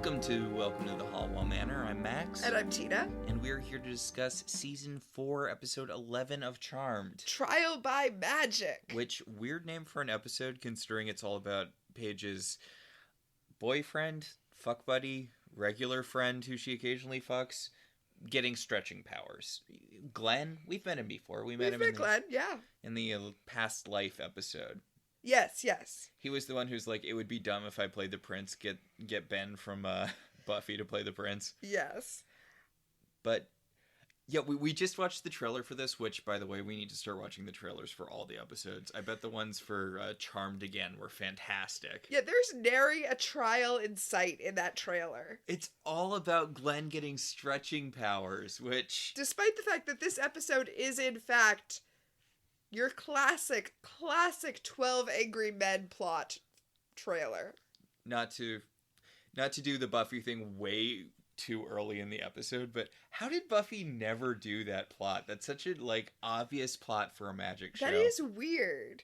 Welcome to the Halliwell Manor. I'm Max. And I'm Tina. And we're here to discuss Season 4, Episode 11 of Charmed. Trial by Magic. Which, weird name for an episode, considering it's all about Paige's boyfriend, fuck buddy, regular friend who she occasionally fucks, getting stretching powers. Glenn, we've met him before. We've met Glenn, yeah. In the past life episode. Yes. He was the one who's like, it would be dumb if I played the prince, get Ben from Buffy to play the prince. Yes. But, yeah, we just watched the trailer for this, which, by the way, we need to start watching the trailers for all the episodes. I bet the ones for Charmed Again were fantastic. Yeah, there's nary a trial in sight in that trailer. It's all about Glenn getting stretching powers, which... Despite the fact that this episode is, in fact... your classic 12 Angry Men plot trailer. Not to do the Buffy thing way too early in the episode, but how did Buffy never do that plot? That's such a, obvious plot for a magic show. That is weird.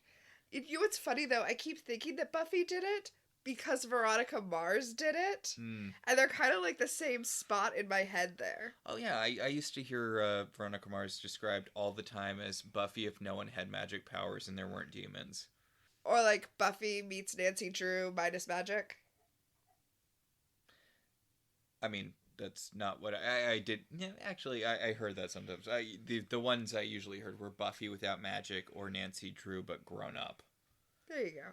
You know what's funny, though? I keep thinking that Buffy did it because Veronica Mars did it. And they're kind of like the same spot in my head there. Oh, yeah. I used to hear Veronica Mars described all the time as Buffy if no one had magic powers and there weren't demons. Or like Buffy meets Nancy Drew minus magic. I mean, that's not what I did. Yeah, actually, I heard that sometimes. The ones I usually heard were Buffy without magic or Nancy Drew but grown up. There you go.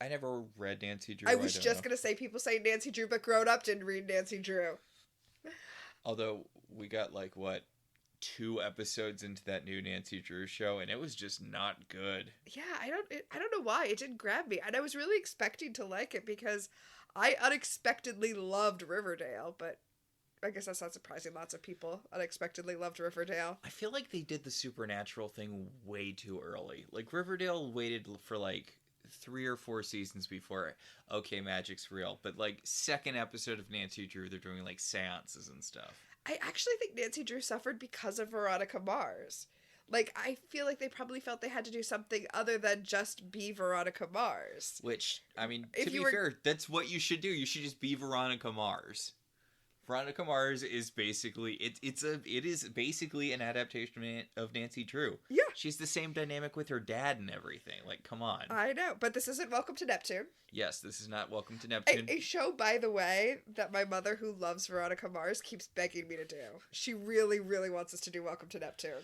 I never read Nancy Drew. I was just going to say people say Nancy Drew but grown up didn't read Nancy Drew. Although we got 2 episodes into that new Nancy Drew show and it was just not good. Yeah, I don't know why it didn't grab me. And I was really expecting to like it because I unexpectedly loved Riverdale, but I guess that's not surprising. Lots of people unexpectedly loved Riverdale. I feel like they did the supernatural thing way too early. Riverdale waited for 3 or 4 seasons before, okay, magic's real. But second episode of Nancy Drew, they're doing seances and stuff. I actually think Nancy Drew suffered because of Veronica Mars. I feel like they probably felt they had to do something other than just be Veronica Mars. Which, I mean, to be fair, that's what you should do. You should just be Veronica Mars. Veronica Mars is basically, it is basically an adaptation of Nancy Drew. Yeah. She's the same dynamic with her dad and everything. Come on. I know, but this isn't Welcome to Neptune. Yes, this is not Welcome to Neptune. A show, by the way, that my mother, who loves Veronica Mars, keeps begging me to do. She really, really wants us to do Welcome to Neptune.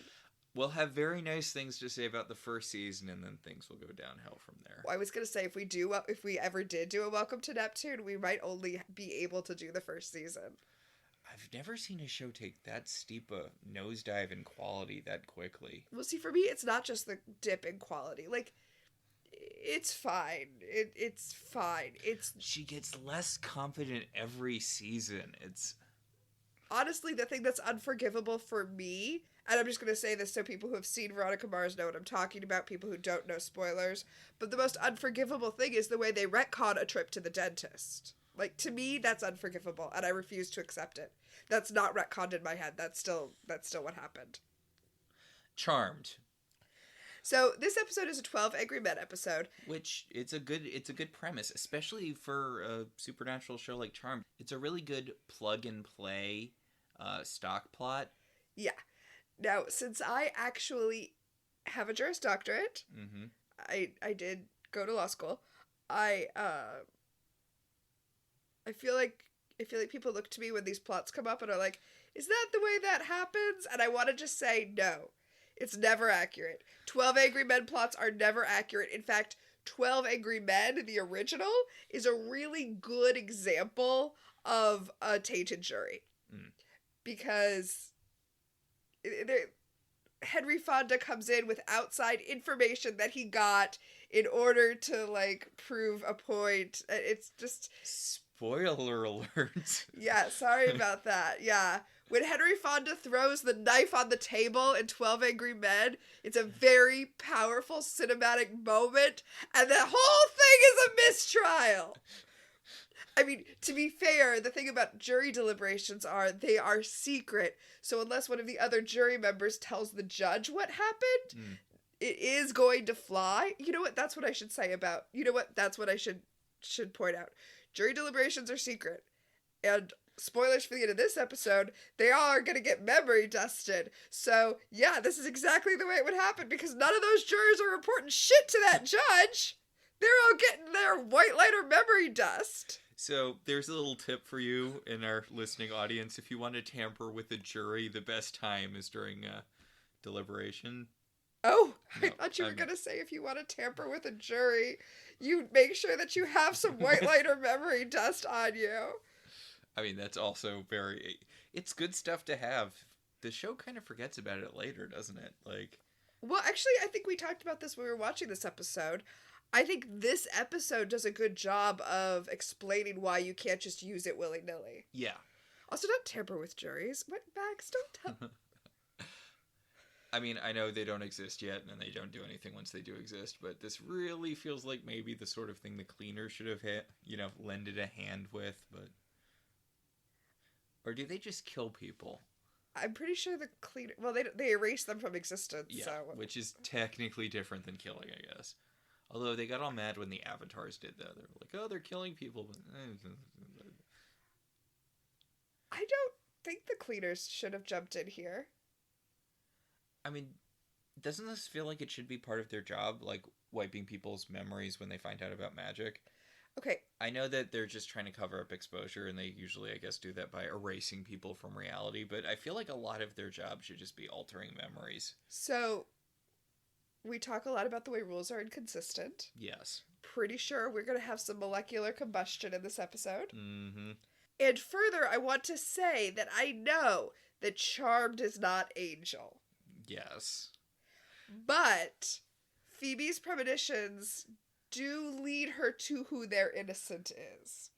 We'll have very nice things to say about the first season, and then things will go downhill from there. Well, I was going to say, if we ever did do a Welcome to Neptune, we might only be able to do the first season. I've never seen a show take that steep a nosedive in quality that quickly. Well, see, for me, it's not just the dip in quality. It's fine. It's fine. She gets less confident every season. It's... Honestly, the thing that's unforgivable for me, and I'm just going to say this so people who have seen Veronica Mars know what I'm talking about, people who don't know spoilers, but the most unforgivable thing is the way they retcon a trip to the dentist. To me, that's unforgivable, and I refuse to accept it. That's not retconned in my head. That's still what happened. Charmed. So this episode is a 12 Angry Men episode. Which, it's a good premise, especially for a supernatural show like Charmed. It's a really good plug-and-play stock plot. Yeah. Now, since I actually have a Juris Doctorate, I did go to law school, I feel like people look to me when these plots come up and are like, is that the way that happens? And I want to just say, no, it's never accurate. 12 Angry Men plots are never accurate. In fact, 12 Angry Men, the original, is a really good example of a tainted jury. Because Henry Fonda comes in with outside information that he got in order to, prove a point. It's just... Spoiler alert. Yeah, sorry about that. Yeah. When Henry Fonda throws the knife on the table in 12 Angry Men, it's a very powerful cinematic moment, and the whole thing is a mistrial. I mean, to be fair, the thing about jury deliberations are they are secret, so unless one of the other jury members tells the judge what happened, it is going to fly. You know what? That's what I should say about... You know what? That's what I should point out. jury deliberations are secret. And spoilers for the end of this episode, they all are going to get memory dusted. So, yeah, this is exactly the way it would happen because none of those jurors are reporting shit to that judge. They're all getting their white light or memory dust. So there's a little tip for you in our listening audience. If you want to tamper with the jury, the best time is during deliberation. Oh, No, I thought you were I'm- going to say if you want to tamper with a jury, you make sure that you have some white light or memory dust on you. I mean, that's also it's good stuff to have. The show kind of forgets about it later, doesn't it? Like, Well, actually, I think we talked about this when we were watching this episode. I think this episode does a good job of explaining why you can't just use it willy-nilly. yeah. Also, don't tamper with juries. What, Max? Don't tell. I mean, I know they don't exist yet, and they don't do anything once they do exist, but this really feels like maybe the sort of thing the cleaner should have lended a hand with, but... Or do they just kill people? I'm pretty sure the cleaner... Well, they erase them from existence, Yeah, so... which is technically different than killing, I guess. Although they got all mad when the avatars did that. They were like, oh, they're killing people. I don't think the cleaners should have jumped in here. I mean, doesn't this feel like it should be part of their job? Like, wiping people's memories when they find out about magic? Okay, I know that they're just trying to cover up exposure, and they usually, I guess, do that by erasing people from reality, but I feel like a lot of their job should just be altering memories. so... We talk a lot about the way rules are inconsistent. Yes. Pretty sure we're going to have some molecular combustion in this episode. Mm-hmm. And further, I want to say that I know that Charmed is not Angel. Yes. But Phoebe's premonitions do lead her to who their innocent is.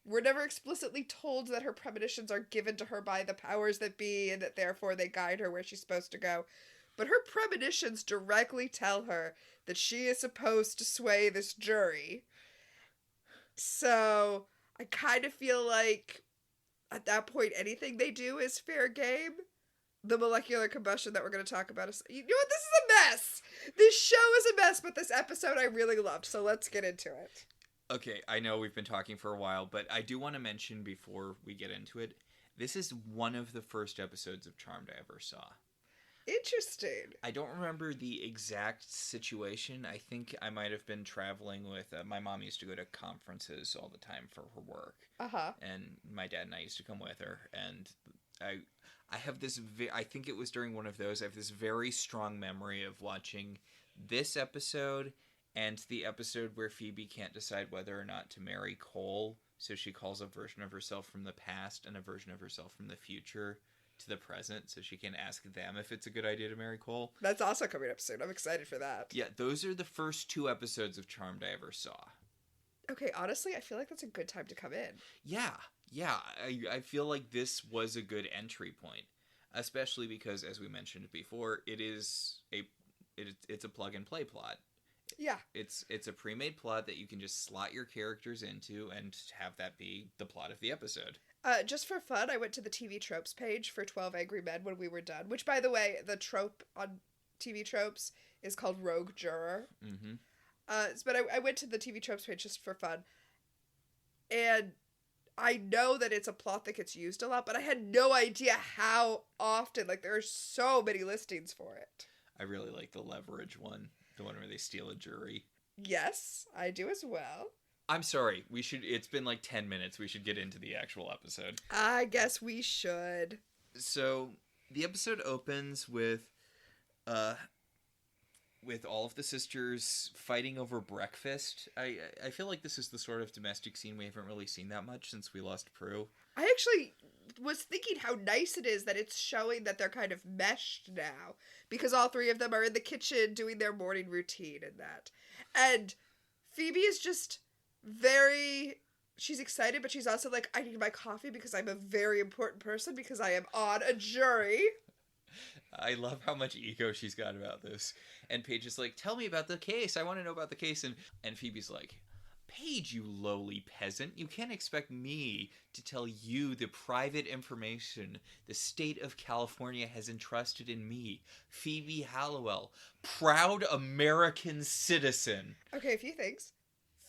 We're never explicitly told that her premonitions are given to her by the powers that be and that therefore they guide her where she's supposed to go. But her premonitions directly tell her that she is supposed to sway this jury. So I kind of feel like at that point anything they do is fair game. The molecular combustion that we're going to talk about is... You know what? This is a mess! This show is a mess, but this episode I really loved, so let's get into it. Okay, I know we've been talking for a while, but I do want to mention before we get into it, this is one of the first episodes of Charmed I ever saw. Interesting. I don't remember the exact situation. I think I might have been traveling with... my mom used to go to conferences all the time for her work. Uh-huh. And my dad and I used to come with her. And I have this... I think it was during one of those. I have this very strong memory of watching this episode and the episode where Phoebe can't decide whether or not to marry Cole. So she calls a version of herself from the past and a version of herself from the future to the present, so she can ask them if it's a good idea to marry Cole. That's also coming up soon. I'm excited for that. Yeah, those are the first 2 episodes of Charmed I ever saw. Okay, honestly, I feel like that's a good time to come in. Yeah. I feel like this was a good entry point, especially because, as we mentioned before, it's a plug and play plot. Yeah. It's a pre-made plot that you can just slot your characters into and have that be the plot of the episode. Just for fun, I went to the TV Tropes page for 12 Angry Men when we were done. Which, by the way, the trope on TV Tropes is called Rogue Juror. Mm-hmm. But I went to the TV Tropes page just for fun. And I know that it's a plot that gets used a lot, but I had no idea how often. Like, there are so many listings for it. I really like the leverage one. The one where they steal a jury. Yes, I do as well. I'm sorry. It's been like 10 minutes. We should get into the actual episode. I guess we should. So the episode opens with all of the sisters fighting over breakfast. I feel like this is the sort of domestic scene we haven't really seen that much since we lost Prue. I actually was thinking how nice it is that it's showing that they're kind of meshed now. Because all 3 of them are in the kitchen doing their morning routine and that. And Phoebe is just she's excited, but she's also like, I need my coffee because I'm a very important person because I am on a jury. I love how much ego she's got about this. And Paige is like, tell me about the case. I want to know about the case. And Phoebe's like, Paige, you lowly peasant. You can't expect me to tell you the private information the state of California has entrusted in me, Phoebe Halliwell, proud American citizen. Okay, a few things.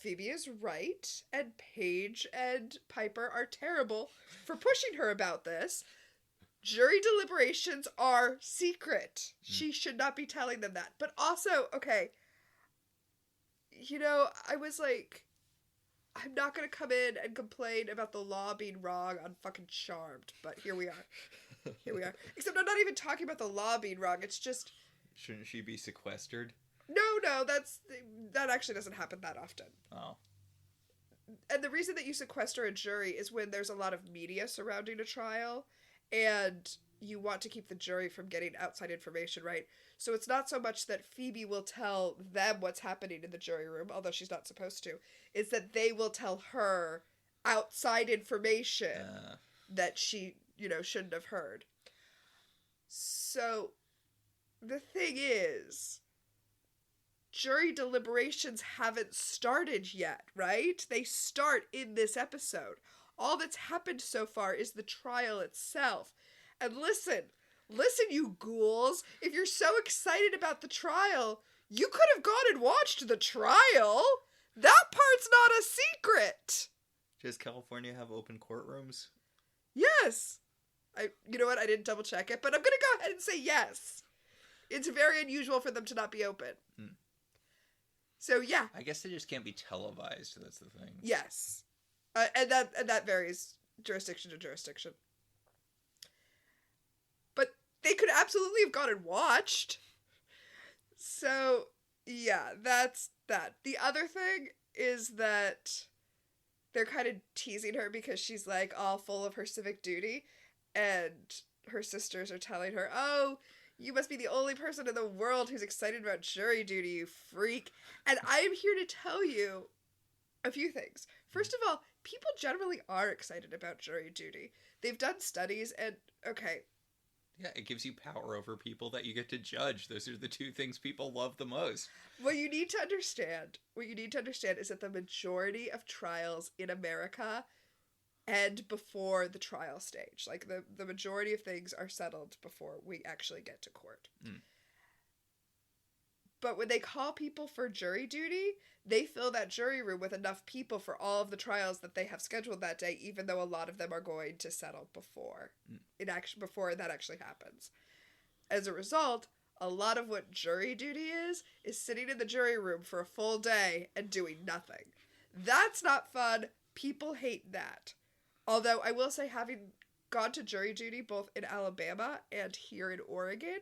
Phoebe is right, and Paige and Piper are terrible for pushing her about this. Jury deliberations are secret. She should not be telling them that. But also, okay, I was like, I'm not going to come in and complain about the law being wrong on fucking Charmed, but here we are. Here we are. Except I'm not even talking about the law being wrong. It's just... Shouldn't she be sequestered? No, that actually doesn't happen that often. Oh. And the reason that you sequester a jury is when there's a lot of media surrounding a trial, and you want to keep the jury from getting outside information, right? So it's not so much that Phoebe will tell them what's happening in the jury room, although she's not supposed to. It's that they will tell her outside information that she, shouldn't have heard. So the thing is, jury deliberations haven't started yet, right? They start in this episode. All that's happened so far is the trial itself. And listen, you ghouls, if you're so excited about the trial, you could have gone and watched the trial. That part's not a secret. Does California have open courtrooms? Yes. You know what? I didn't double check it, but I'm going to go ahead and say yes. It's very unusual for them to not be open. So yeah. I guess they just can't be televised. That's the thing. Yes. And that varies jurisdiction to jurisdiction. But they could absolutely have gone and watched. So, yeah, that's that. The other thing is that they're kind of teasing her because she's like all full of her civic duty, and her sisters are telling her, "Oh, you must be the only person in the world who's excited about jury duty, you freak." And I am here to tell you a few things. First of all, people generally are excited about jury duty. They've done studies, and okay. Yeah, it gives you power over people that you get to judge. Those are the two things people love the most. What you need to understand is that the majority of trials in America end before the trial stage. Like, the majority of things are settled before we actually get to court. But when they call people for jury duty, they fill that jury room with enough people for all of the trials that they have scheduled that day, even though a lot of them are going to settle before before that actually happens. As a result, a lot of what jury duty is sitting in the jury room for a full day and doing nothing. That's not fun. People hate that. Although I will say, having gone to jury duty both in Alabama and here in Oregon,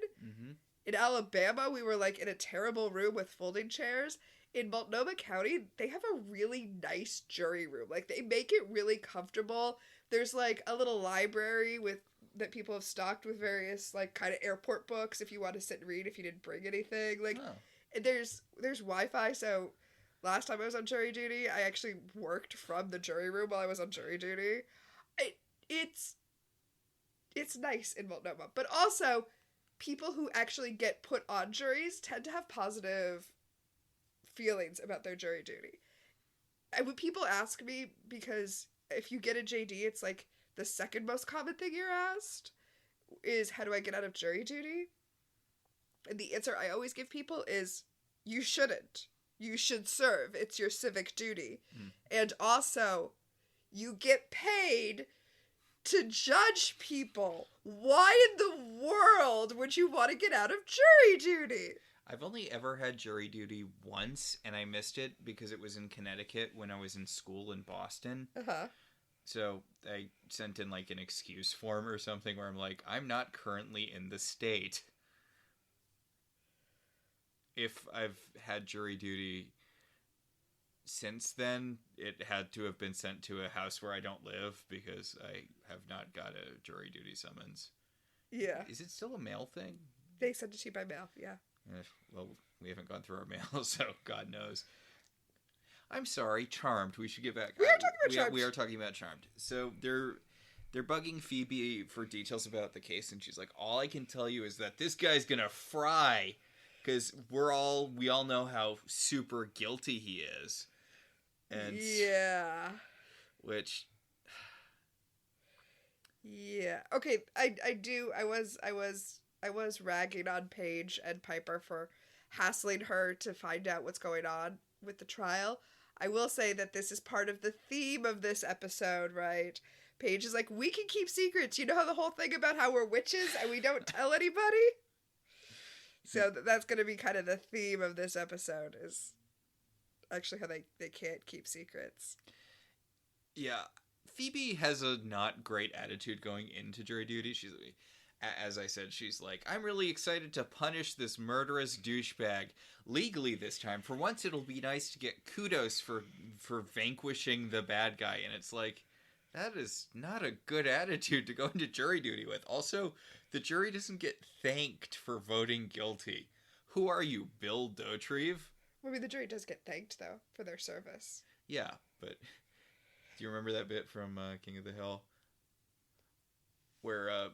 in Alabama, we were like in a terrible room with folding chairs. In Multnomah County, they have a really nice jury room. Like, they make it really comfortable. There's like a little library that people have stocked with various like kind of airport books if you want to sit and read if you didn't bring anything. Like, there's Wi-Fi. So last time I was on jury duty, I actually worked from the jury room while I was on jury duty. It's nice in Multnomah, but also people who actually get put on juries tend to have positive feelings about their jury duty. And when people ask me, because if you get a JD, it's like the second most common thing you're asked is, how do I get out of jury duty? And the answer I always give people is, you shouldn't. You should serve. It's your civic duty. And also, you get paid to judge people. Why in the world would you want to get out of jury duty? I've only ever had jury duty once, and I missed it because it was in Connecticut when I was in school in Boston. So I sent in like an excuse form or something where I'm like, I'm not currently in the state. If I've had jury duty since then, it had to have been sent to a house where I don't live because I have not got a jury duty summons. Yeah. Is it still a mail thing? They send it to you by mail, yeah. Well, we haven't gone through our mail, so God knows. I'm sorry, Charmed. We should get back. We are talking about Charmed. We are talking about Charmed. So they're bugging Phoebe for details about the case, and she's like, all I can tell you is that this guy's gonna fry, because we all know how super guilty he is. And yeah. Which. Yeah. Okay. I was ragging on Paige and Piper for hassling her to find out what's going on with the trial. I will say that this is part of the theme of this episode, right? Paige is like, we can keep secrets. You know how the whole thing about how we're witches and we don't tell anybody? So that's going to be kind of the theme of this episode, is actually how they can't keep secrets. Yeah. Phoebe has a not great attitude going into jury duty. She's, as I said, she's like, I'm really excited to punish this murderous douchebag legally this time. For once, it'll be nice to get kudos for vanquishing the bad guy. And it's like, that is not a good attitude to go into jury duty with. Also, the jury doesn't get thanked for voting guilty. Who are you, Bill Dauterive? I mean, the jury does get thanked, though, for their service. Yeah, but do you remember that bit from King of the Hill? Where I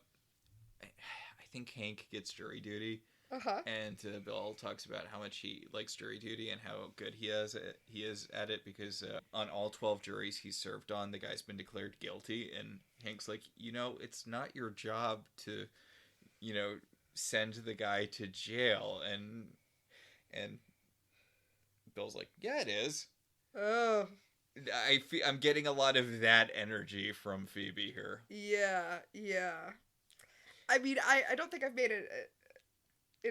think Hank gets jury duty. Uh-huh. And Bill talks about how much he likes jury duty and how good he is at it because on all 12 juries he's served on, the guy's been declared guilty. And Hank's like, it's not your job to, send the guy to jail. And Bill's like, yeah, it is. Oh. I'm getting a lot of that energy from Phoebe here. Yeah. I mean, I don't think I've made it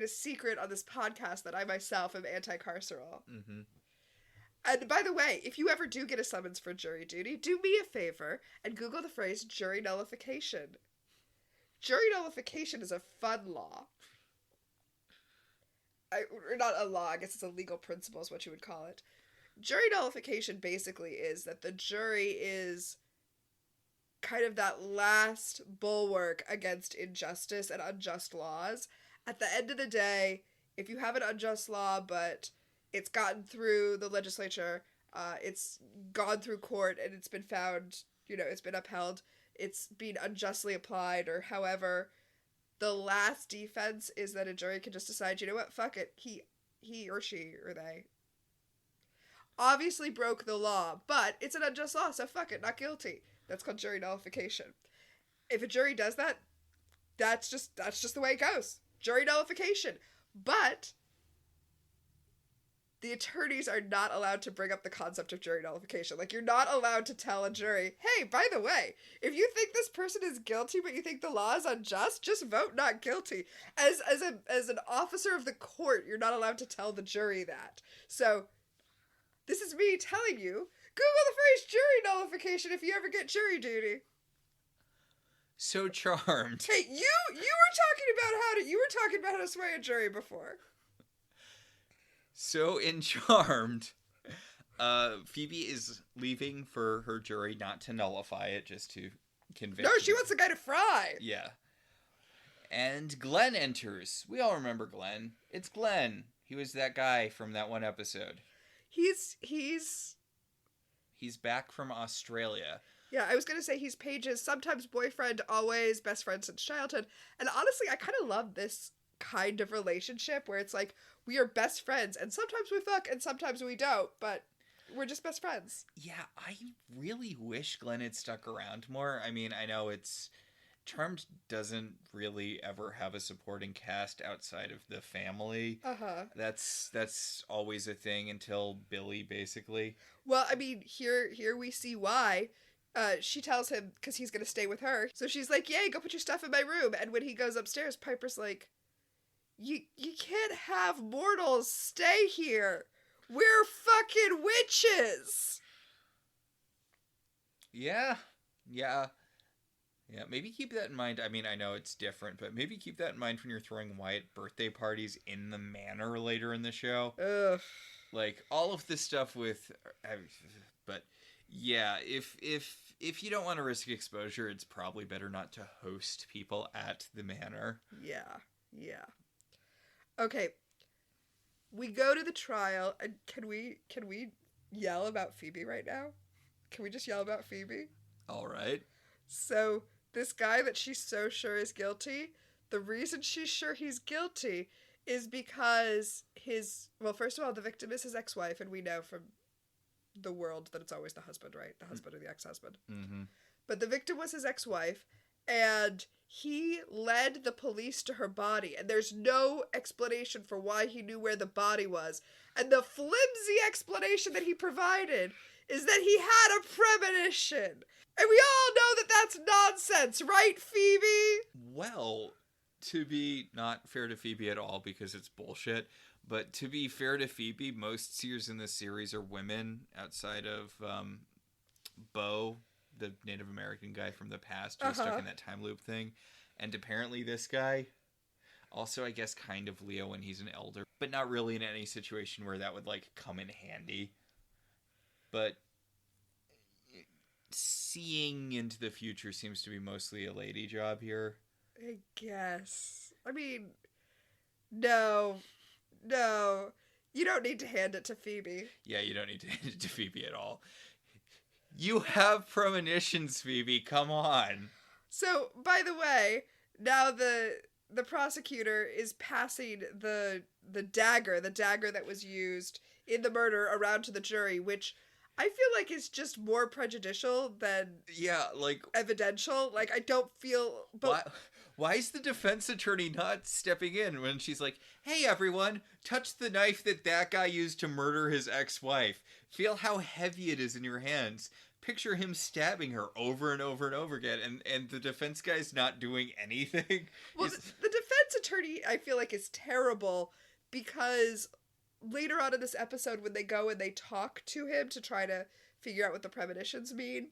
a secret on this podcast that I myself am anti-carceral. Mm-hmm. And by the way, if you ever do get a summons for jury duty, do me a favor and Google the phrase jury nullification. Jury nullification is a fun law. Or not a law, I guess it's a legal principle is what you would call it. Jury nullification basically is that the jury is kind of that last bulwark against injustice and unjust laws. At the end of the day, if you have an unjust law, but it's gotten through the legislature, it's gone through court, and it's been found, it's been upheld, it's been unjustly applied, or however, the last defense is that a jury can just decide, you know what, fuck it, he or she or they obviously broke the law, but it's an unjust law, so fuck it, not guilty. That's called jury nullification. If a jury does that, that's just the way it goes. Jury nullification. But the attorneys are not allowed to bring up the concept of jury nullification. Like, you're not allowed to tell a jury, hey, by the way, if you think this person is guilty but you think the law is unjust, just vote not guilty. As an officer of the court, you're not allowed to tell the jury that. So this is me telling you, Google the phrase jury nullification if you ever get jury duty. So Charmed. Hey, you were talking about how to sway a jury before. So in Charmed, Phoebe is leaving for her jury not to nullify it, just to convict. No, she wants the guy to fry. Yeah. And Glenn enters. We all remember Glenn. It's Glenn. He was that guy from that one episode. He's back from Australia. Yeah, I was going to say he's Paige's sometimes boyfriend, always best friend since childhood. And honestly, I kind of love this kind of relationship where it's like, we are best friends, and sometimes we fuck, and sometimes we don't, but we're just best friends. Yeah, I really wish Glenn had stuck around more. I mean, I know Charmed doesn't really ever have a supporting cast outside of the family. Uh-huh. That's always a thing until Billy, basically. Well, I mean, here we see why. She tells him, because he's going to stay with her. So she's like, yay, go put your stuff in my room. And when he goes upstairs, Piper's like, you can't have mortals stay here. We're fucking witches. Yeah, maybe keep that in mind. I mean, I know it's different, but maybe keep that in mind when you're throwing Wyatt birthday parties in the manor later in the show. Ugh. Like, all of this stuff with... But, yeah, if you don't want to risk exposure, it's probably better not to host people at the manor. Yeah. Okay. We go to the trial, and can we yell about Phoebe right now? Can we just yell about Phoebe? All right. So, this guy that she's so sure is guilty, the reason she's sure he's guilty is because first of all, the victim is his ex-wife, and we know from the world that it's always the husband, right? The husband or the ex-husband. Mm-hmm. But the victim was his ex-wife, and he led the police to her body, and there's no explanation for why he knew where the body was. And the flimsy explanation that he provided is that he had a premonition. And we all know that that's nonsense, right, Phoebe? Well, to be not fair to Phoebe at all because it's bullshit, but to be fair to Phoebe, most seers in this series are women outside of Bo, the Native American guy from the past who's stuck in that time loop thing. And apparently this guy, also I guess kind of Leo when he's an elder, but not really in any situation where that would like come in handy. But seeing into the future seems to be mostly a lady job here. I guess. I mean, no. You don't need to hand it to Phoebe. Yeah, you don't need to hand it to Phoebe at all. You have premonitions, Phoebe. Come on. So, by the way, now the prosecutor is passing the dagger that was used in the murder around to the jury, which I feel like is just more prejudicial than evidential. Like, I don't feel... But why is the defense attorney not stepping in when she's like, hey, everyone, touch the knife that guy used to murder his ex-wife. Feel how heavy it is in your hands. Picture him stabbing her over and over and over again, and the defense guy's not doing anything. Well, the defense attorney, I feel like, is terrible because later on in this episode, when they go and they talk to him to try to figure out what the premonitions mean,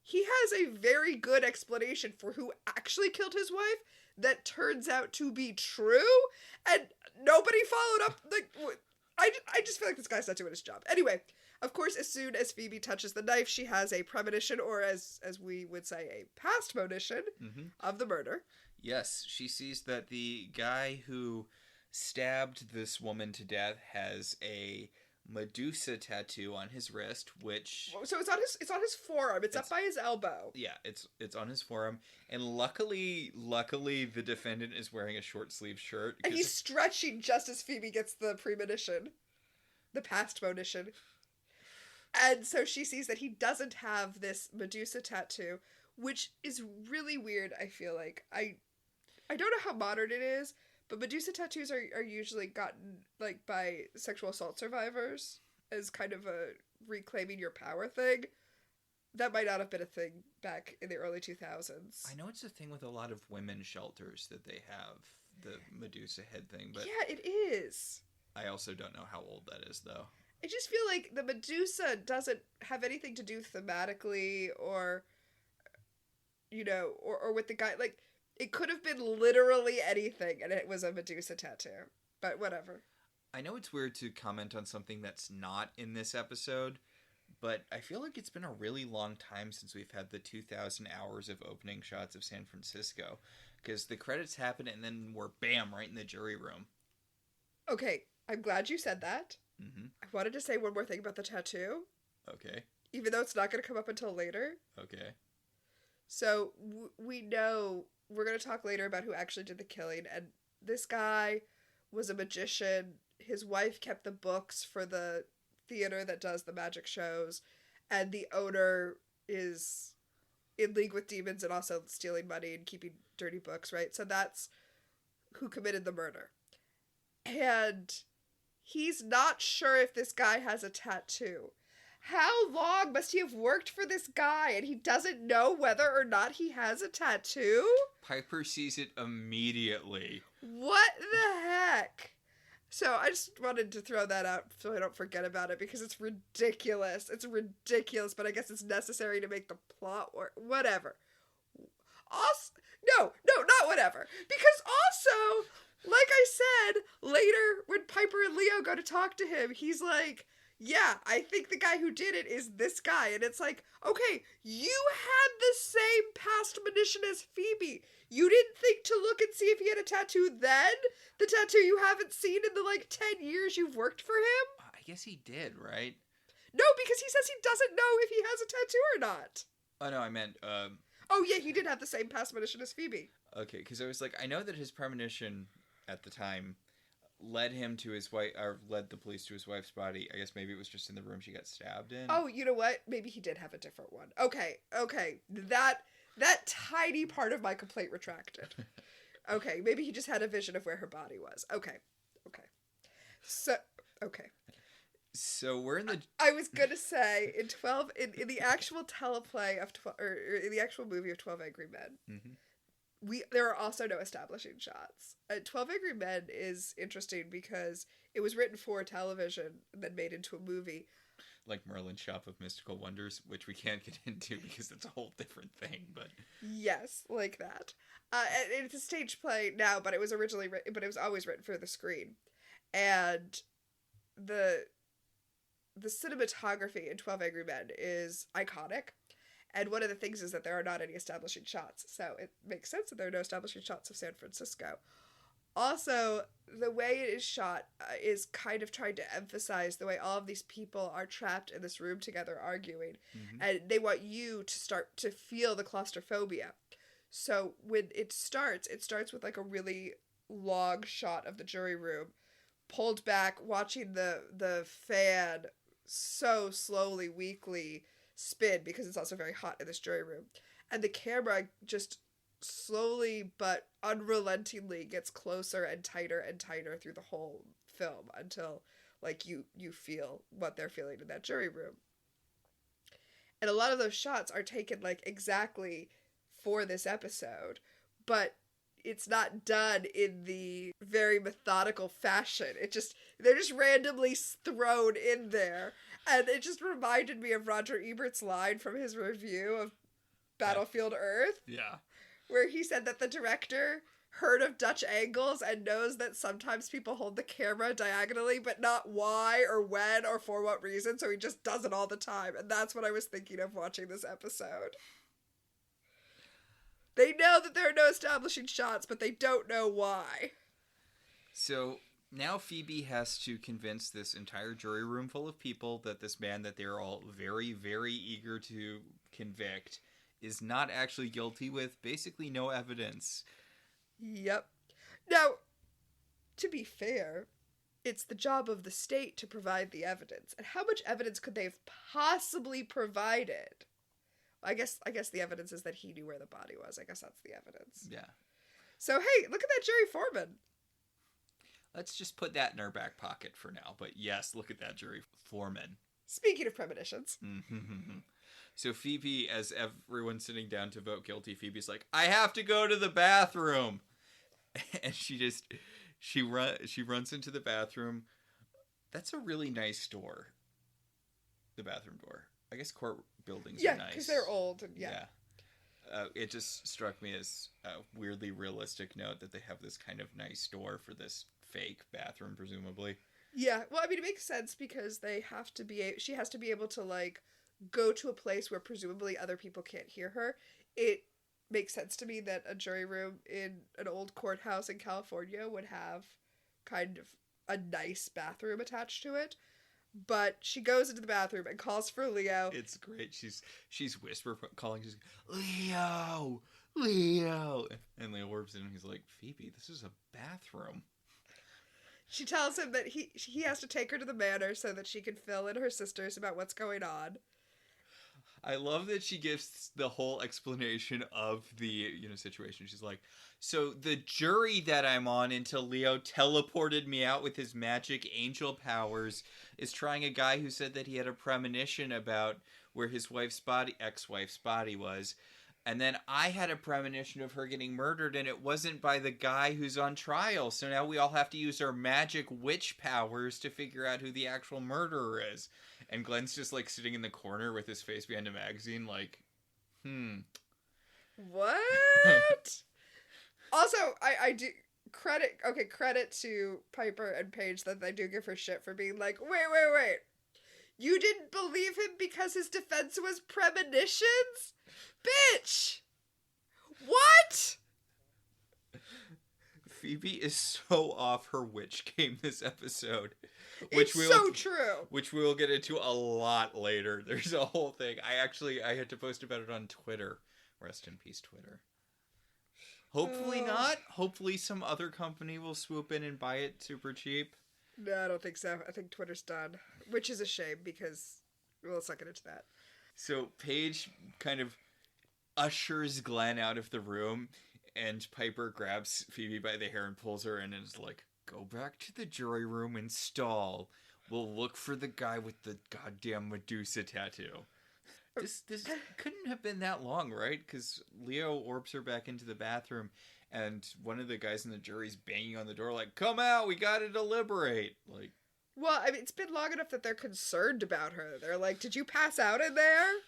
he has a very good explanation for who actually killed his wife that turns out to be true, and nobody followed up. Like, I just feel like this guy's not doing his job. Anyway, of course, as soon as Phoebe touches the knife, she has a premonition, or as we would say, a past monition of the murder. Yes, she sees that the guy who stabbed this woman to death has a Medusa tattoo on his wrist, which... So it's on his forearm. It's up by his elbow. Yeah, it's on his forearm. And luckily, the defendant is wearing a short sleeve shirt. And he's stretching just as Phoebe gets the premonition. The past monition. And so she sees that he doesn't have this Medusa tattoo, which is really weird, I feel like. I don't know how modern it is, but Medusa tattoos are usually gotten like by sexual assault survivors as kind of a reclaiming your power thing. That might not have been a thing back in the early 2000s. I know it's a thing with a lot of women's shelters that they have the Medusa head thing, but yeah, it is. I also don't know how old that is, though. I just feel like the Medusa doesn't have anything to do thematically or, you know, or with the guy. Like, it could have been literally anything, and it was a Medusa tattoo. But whatever. I know it's weird to comment on something that's not in this episode, but I feel like it's been a really long time since we've had the 2,000 hours of opening shots of San Francisco. Because the credits happen, and then we're, bam, right in the jury room. Okay, I'm glad you said that. Mm-hmm. I wanted to say one more thing about the tattoo. Okay. Even though it's not going to come up until later. Okay. So, we know... We're going to talk later about who actually did the killing, and this guy was a magician. His wife kept the books for the theater that does the magic shows, and the owner is in league with demons and also stealing money and keeping dirty books, right? So that's who committed the murder. And he's not sure if this guy has a tattoo. How long must he have worked for this guy and he doesn't know whether or not he has a tattoo? Piper sees it immediately. What the heck? So I just wanted to throw that out so I don't forget about it because it's ridiculous. It's ridiculous, but I guess it's necessary to make the plot work. Whatever. Also, no, not whatever. Because also, like I said, later when Piper and Leo go to talk to him, he's like... Yeah, I think the guy who did it is this guy. And it's like, okay, you had the same past monition as Phoebe. You didn't think to look and see if he had a tattoo then? The tattoo you haven't seen in the, 10 years you've worked for him? I guess he did, right? No, because he says he doesn't know if he has a tattoo or not. Oh, no, I meant, Oh, yeah, he did have the same past monition as Phoebe. Okay, because I was like, I know that his premonition at the time... led him to his wife, or led the police to his wife's body. I guess maybe it was just in the room she got stabbed in. Oh, you know what? Maybe he did have a different one. Okay. That tiny part of my complaint retracted. Okay, maybe he just had a vision of where her body was. Okay. So, okay. So we're in the... I was gonna say, in the actual teleplay of 12, or in the actual movie of 12 Angry Men, there are also no establishing shots. 12 Angry Men is interesting because it was written for television and then made into a movie. Like Merlin's Shop of Mystical Wonders, which we can't get into because it's a whole different thing, but... Yes, like that. And it's a stage play now, but it was always written for the screen. And the cinematography in 12 Angry Men is iconic. And one of the things is that there are not any establishing shots. So it makes sense that there are no establishing shots of San Francisco. Also, the way it is shot is kind of trying to emphasize the way all of these people are trapped in this room together arguing. And they want you to start to feel the claustrophobia. So when it starts with like a really long shot of the jury room, pulled back, watching the fan so slowly, weakly spin because it's also very hot in this jury room. And the camera just slowly but unrelentingly gets closer and tighter through the whole film until like you feel what they're feeling in that jury room. And a lot of those shots are taken like exactly for this episode, but it's not done in the very methodical fashion. They're just randomly thrown in there. And it just reminded me of Roger Ebert's line from his review of Battlefield Earth. Yeah. Where he said that the director heard of Dutch angles and knows that sometimes people hold the camera diagonally, but not why or when or for what reason, so he just does it all the time. And that's what I was thinking of watching this episode. They know that there are no establishing shots, but they don't know why. So now Phoebe has to convince this entire jury room full of people that this man that they're all very, very eager to convict is not actually guilty with basically no evidence. Yep. Now, to be fair, it's the job of the state to provide the evidence. And how much evidence could they have possibly provided? I guess the evidence is that he knew where the body was. I guess that's the evidence. Yeah. So, hey, look at that jury foreman. Let's just put that in our back pocket for now. But yes, look at that jury foreman. Speaking of premonitions. So Phoebe, as everyone's sitting down to vote guilty, Phoebe's like, I have to go to the bathroom. And she runs into the bathroom. That's a really nice door. The bathroom door. I guess court buildings are nice. Yeah, because they're old. And yeah. It just struck me as a weirdly realistic note that they have this kind of nice door for this fake bathroom, presumably. Yeah, well, I mean, it makes sense because she has to be able to, like, go to a place where presumably other people can't hear her. It makes sense to me that a jury room in an old courthouse in California would have kind of a nice bathroom attached to it. But she goes into the bathroom and calls for Leo. It's great. She's whisper calling. She's Leo, Leo, and Leo warps in and he's like, Phoebe, this is a bathroom. She tells him that he has to take her to the manor so that she can fill in her sisters about what's going on. I love that she gives the whole explanation of the, situation. She's like, so the jury that I'm on until Leo teleported me out with his magic angel powers is trying a guy who said that he had a premonition about where his ex-wife's body was. And then I had a premonition of her getting murdered, and it wasn't by the guy who's on trial. So now we all have to use our magic witch powers to figure out who the actual murderer is. And Glenn's just, like, sitting in the corner with his face behind a magazine, like, What? Also, I do credit to Piper and Paige that they do give her shit for being like, wait. You didn't believe him because his defense was premonitions? Bitch! What? Phoebe is so off her witch game this episode. It's so true. Which we will get into a lot later. There's a whole thing. I had to post about it on Twitter. Rest in peace, Twitter. Hopefully not. Hopefully some other company will swoop in and buy it super cheap. No, I don't think so. I think Twitter's done. Which is a shame because, well, let's not get into that. So Paige kind of ushers Glenn out of the room, and Piper grabs Phoebe by the hair and pulls her in and is like, "Go back to the jury room and stall. We'll look for the guy with the goddamn Medusa tattoo." This couldn't have been that long, right? Because Leo orbs her back into the bathroom, and one of the guys in the jury's banging on the door like, "Come out, we gotta deliberate." Like, Well, I mean, it's been long enough that they're concerned about her. They're like, "Did you pass out in there?"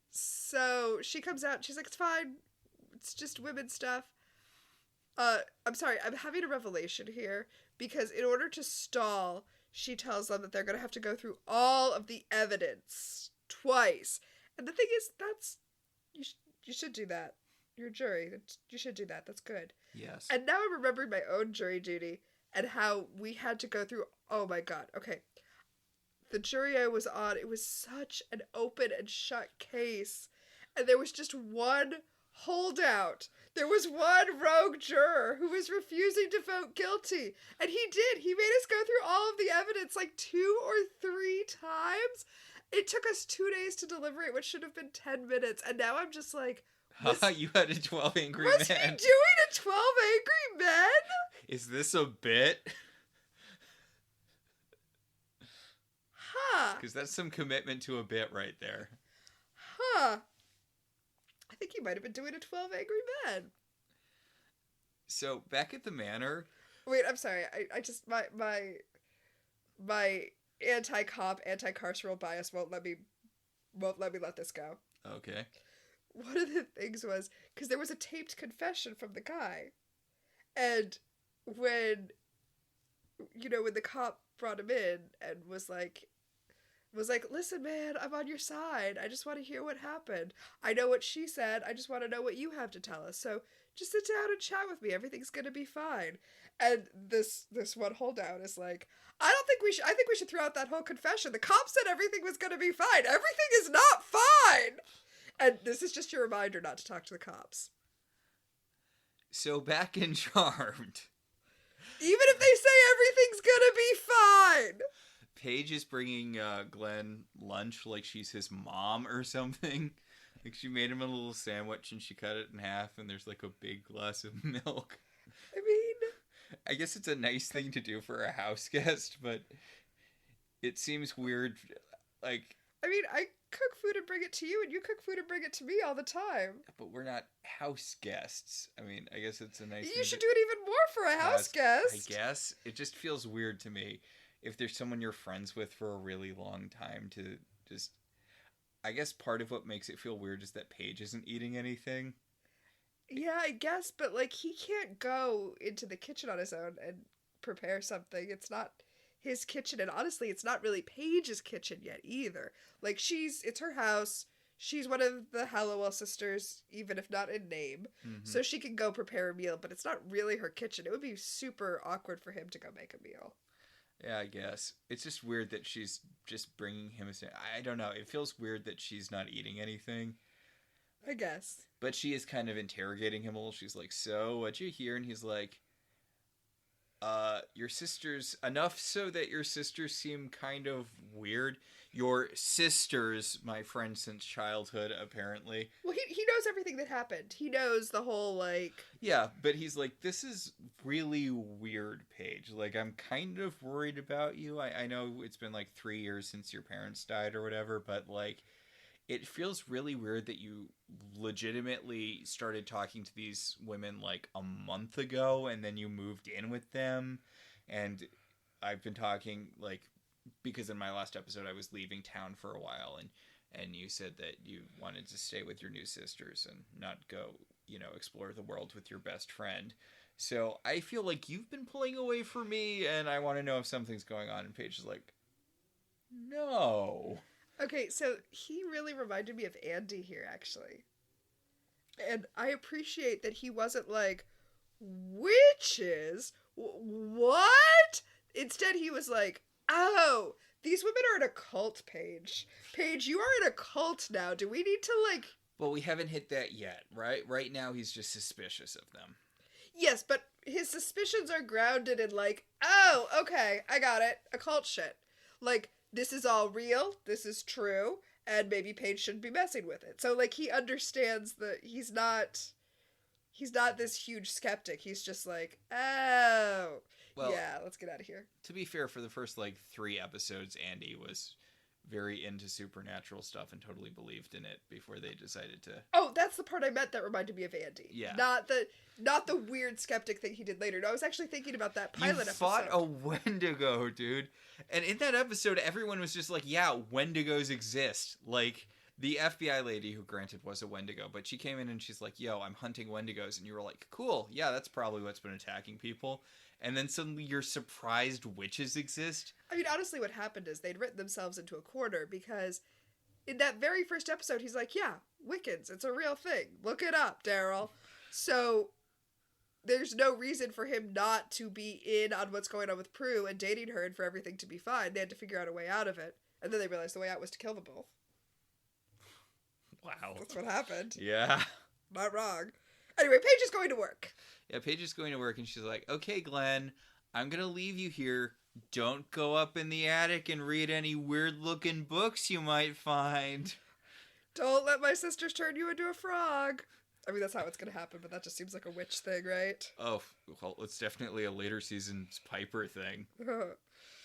So she comes out and she's like, "It's fine. It's just women stuff." I'm sorry, I'm having a revelation here because in order to stall, she tells them that they're going to have to go through all of the evidence twice. And the thing is, you should do that. You're a jury. You should do that. That's good. yes. And now I'm remembering my own jury duty and how we had to go through. Oh my god. Okay. The jury I was on, it was such an open and shut case. And there was just one holdout. There was one rogue juror who was refusing to vote guilty. And he did. He made us go through all of the evidence like 2 or 3 times. It took us 2 days to deliberate, which should have been 10 minutes. And now I'm just like, You had a 12 Angry was Men. he doing a 12 Angry Men? Is this a bit? Huh. Because that's some commitment to a bit right there. Huh. I think he might have been doing a 12 Angry Men. So, back at the manor... Wait, I'm sorry. I just my anti-cop, anti-carceral bias won't let me let this go. Okay. One of the things was because there was a taped confession from the guy, and when the cop brought him in and was like, "Listen, man, I'm on your side. I just want to hear what happened. I know what she said. I just want to know what you have to tell us. So just sit down and chat with me. Everything's gonna be fine." And this one holdout is like, "I don't think we should. I think we should throw out that whole confession. The cop said everything was gonna be fine. Everything is not fine." And this is just your reminder not to talk to the cops. So, back in Charmed... Even if they say everything's gonna be fine. Paige is bringing Glenn lunch like she's his mom or something. Like she made him a little sandwich and she cut it in half and there's like a big glass of milk. I mean, I guess it's a nice thing to do for a house guest, but it seems weird. Like, I cook food and bring it to you, and you cook food and bring it to me all the time. but we're not house guests. I mean, I guess it's a nice thing. You should do it even more for a house guest. I guess. It just feels weird to me if there's someone you're friends with for a really long time to just... I guess part of what makes it feel weird is that Paige isn't eating anything. Yeah, I guess, but like he can't go into the kitchen on his own and prepare something. It's not his kitchen, and honestly, it's not really Paige's kitchen yet either. Like it's her house. She's one of the Halliwell sisters, even if not in name. Mm-hmm. So she can go prepare a meal, but it's not really her kitchen. It would be super awkward for him to go make a meal. Yeah, I guess. It's just weird that she's just bringing him I don't know. It feels weird that she's not eating anything. I guess. But she is kind of interrogating him a little. She's like, "So, what'd you hear?" And he's like, your sisters... Enough so that your sisters seem kind of weird. Your sisters, my friend since childhood, apparently. Well, he knows everything that happened. He knows the whole, like... Yeah, but he's like, "This is really weird, Paige. Like, I'm kind of worried about you. I know it's been like 3 years since your parents died or whatever, but like, it feels really weird that you legitimately started talking to these women like a month ago and then you moved in with them. And I've been talking like, because in my last episode I was leaving town for a while and you said that you wanted to stay with your new sisters and not go, explore the world with your best friend. So I feel like you've been pulling away from me and I want to know if something's going on." And Paige is like, "No." Okay, so he really reminded me of Andy here, actually. And I appreciate that he wasn't like, "Witches? What?" Instead, he was like, "Oh, these women are in a cult, Paige. Paige, you are in a cult now. Do we need to, like..." Well, we haven't hit that yet, right? Right now, he's just suspicious of them. Yes, but his suspicions are grounded in, like, "Oh, okay, I got it. Occult shit. Like, this is all real. This is true. and maybe Paige shouldn't be messing with it. So, like, he understands that he's not this huge skeptic. He's just like, oh, Well, yeah, let's get out of here. To be fair, for the first, 3 episodes, Andy was very into supernatural stuff and totally believed in it before they decided to... Oh, that's the part I meant that reminded me of Andy. Yeah. Not the weird skeptic thing he did later. No, I was actually thinking about that pilot episode. You fought a Wendigo, dude. And in that episode, everyone was just like, yeah, Wendigos exist. Like, the FBI lady, who granted was a Wendigo, but she came in and she's like, yo, I'm hunting Wendigos. And you were like, cool, yeah, that's probably what's been attacking people. And then suddenly you're surprised witches exist. I mean, honestly, what happened is they'd written themselves into a corner because in that very first episode, he's like, yeah, Wiccans, it's a real thing. Look it up, Daryl. So there's no reason for him not to be in on what's going on with Prue and dating her and for everything to be fine. They had to figure out a way out of it. And then they realized the way out was to kill them both. Wow. That's what happened. Yeah. Not wrong. Anyway, Paige is going to work. Yeah, Paige is going to work, and she's like, okay, Glenn, I'm going to leave you here. Don't go up in the attic and read any weird-looking books you might find. Don't let my sisters turn you into a frog. I mean, that's how it's going to happen, but that just seems like a witch thing, right? Oh, well, it's definitely a later season's Piper thing.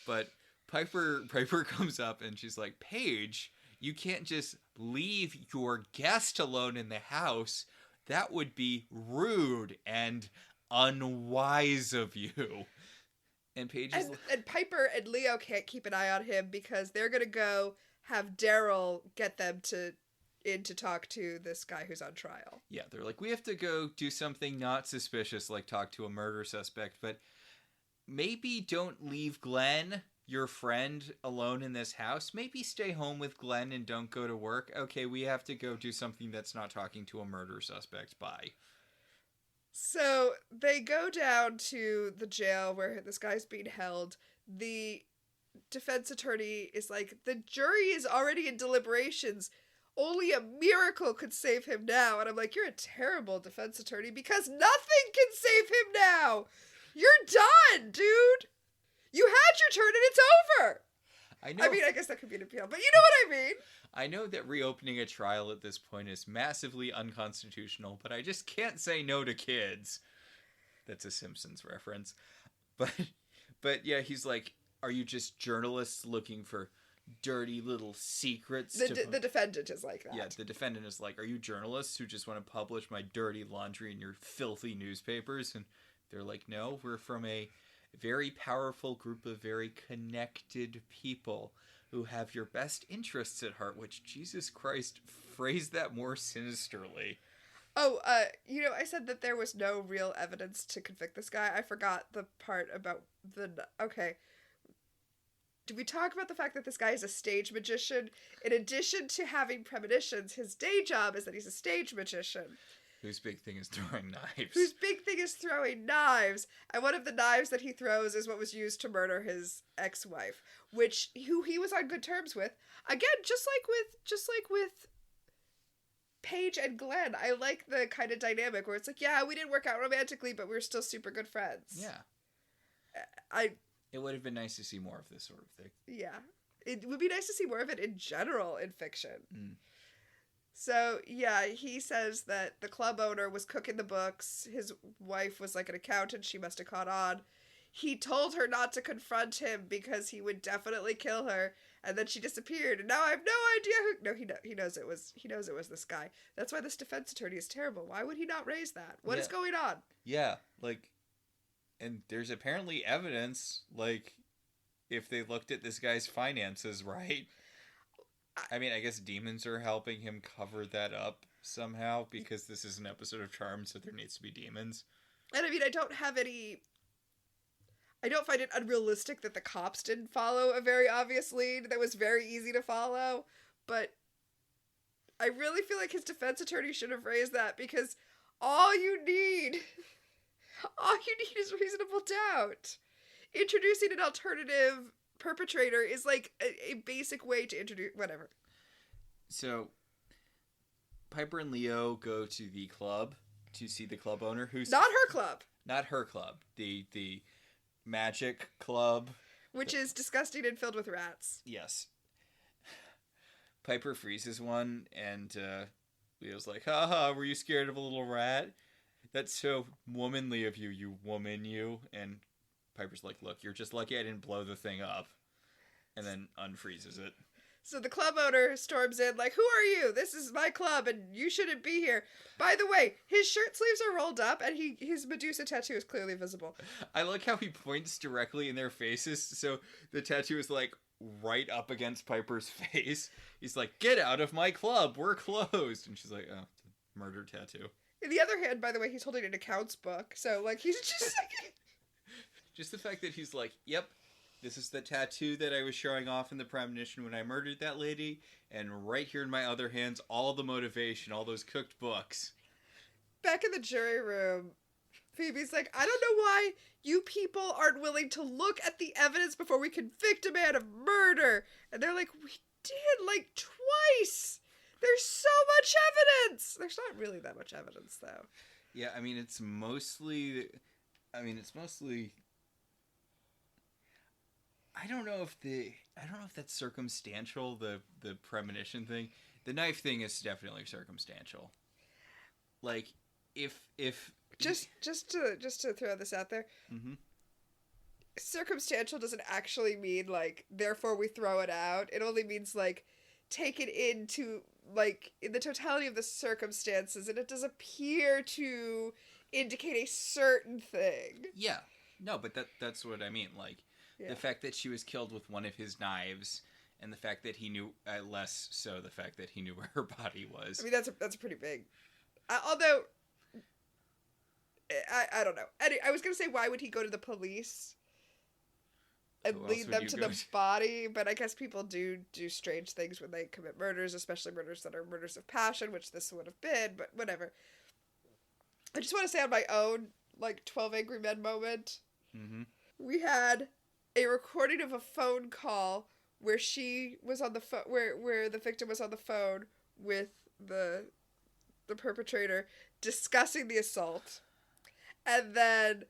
But Piper comes up, and she's like, Paige, you can't just leave your guest alone in the house. That would be rude and unwise of you. And Paige is... And Piper and Leo can't keep an eye on him because they're going to go have Daryl get them to talk to this guy who's on trial. Yeah, they're like, we have to go do something not suspicious, like talk to a murder suspect, but maybe don't leave Glenn, your friend, alone in this house. Maybe stay home with Glenn and don't go to work. Okay, we have to go do something that's not talking to a murder suspect. Bye. So they go down to the jail where this guy's being held. The defense attorney is like, the jury is already in deliberations. Only a miracle could save him now. And I'm like, you're a terrible defense attorney because nothing can save him now. You're done, dude. You had your turn and it's over. I know. I mean, I guess that could be an appeal, but you know what I mean. I know that reopening a trial at this point is massively unconstitutional, but I just can't say no to kids. That's a Simpsons reference. But yeah, he's like, are you just journalists looking for dirty little secrets? The defendant is like that. Yeah, the defendant is like, are you journalists who just want to publish my dirty laundry in your filthy newspapers? And they're like, no, we're from a very powerful group of very connected people who have your best interests at heart, which, Jesus Christ, phrase that more sinisterly. Oh, I said that there was no real evidence to convict this guy. I forgot the part about okay. Did we talk about the fact that this guy is a stage magician? In addition to having premonitions, his day job is that he's a stage magician. Whose big thing is throwing knives. Whose big thing is throwing knives. And one of the knives that he throws is what was used to murder his ex-wife, who he was on good terms with. Again, just like with Paige and Glenn, I like the kind of dynamic where it's like, yeah, we didn't work out romantically, but we're still super good friends. Yeah. It would have been nice to see more of this sort of thing. Yeah. It would be nice to see more of it in general in fiction. Mm. So, yeah, he says that the club owner was cooking the books. His wife was like an accountant. She must have caught on. He told her not to confront him because he would definitely kill her. And then she disappeared. And now I have no idea who... No, he knows it was this guy. That's why this defense attorney is terrible. Why would he not raise that? What is going on? Yeah, and there's apparently evidence, if they looked at this guy's finances, right? I mean, I guess demons are helping him cover that up somehow because this is an episode of Charmed, so there needs to be demons. And I mean, I don't find it unrealistic that the cops didn't follow a very obvious lead that was very easy to follow, but I really feel like his defense attorney should have raised that because all you need is reasonable doubt. Introducing an alternative perpetrator is like a basic way to introduce whatever. So Piper and Leo go to the club to see the club owner, who's not her club. Not her club. The magic club, which is disgusting and filled with rats. Yes. Piper freezes one, and Leo's like, haha, were you scared of a little rat? That's so womanly of you, you woman, you. And Piper's like, look, you're just lucky I didn't blow the thing up. And then unfreezes it. So the club owner storms in like, who are you? This is my club and you shouldn't be here. By the way, his shirt sleeves are rolled up and his Medusa tattoo is clearly visible. I like how he points directly in their faces. So the tattoo is like right up against Piper's face. He's like, get out of my club. We're closed. And she's like, oh, it's a murder tattoo. In the other hand, by the way, he's holding an accounts book. So like he's just like... Just the fact that he's like, yep. This is the tattoo that I was showing off in the premonition when I murdered that lady. And right here in my other hands, all the motivation, all those cooked books. Back in the jury room, Phoebe's like, I don't know why you people aren't willing to look at the evidence before we convict a man of murder. And they're like, we did like twice. There's so much evidence. There's not really that much evidence, though. Yeah, I mean, it's mostly... I don't know if that's circumstantial, the premonition thing. The knife thing is definitely circumstantial. Like, if just to throw this out there, mm-hmm. Circumstantial doesn't actually mean like therefore we throw it out. It only means like take it into like in the totality of the circumstances, and it does appear to indicate a certain thing. Yeah, no, but that's what I mean. Like. Yeah. The fact that she was killed with one of his knives, and the fact that he knew, less so the fact that he knew where her body was. I mean, that's pretty big. Although, I don't know. I was going to say, why would he go to the police and lead them to the body? But I guess people do strange things when they commit murders, especially murders that are murders of passion, which this would have been, but whatever. I just want to say on my own, like, 12 Angry Men moment, mm-hmm. we had... a recording of a phone call where she was on the phone, where the victim was on the phone with the perpetrator discussing the assault, and then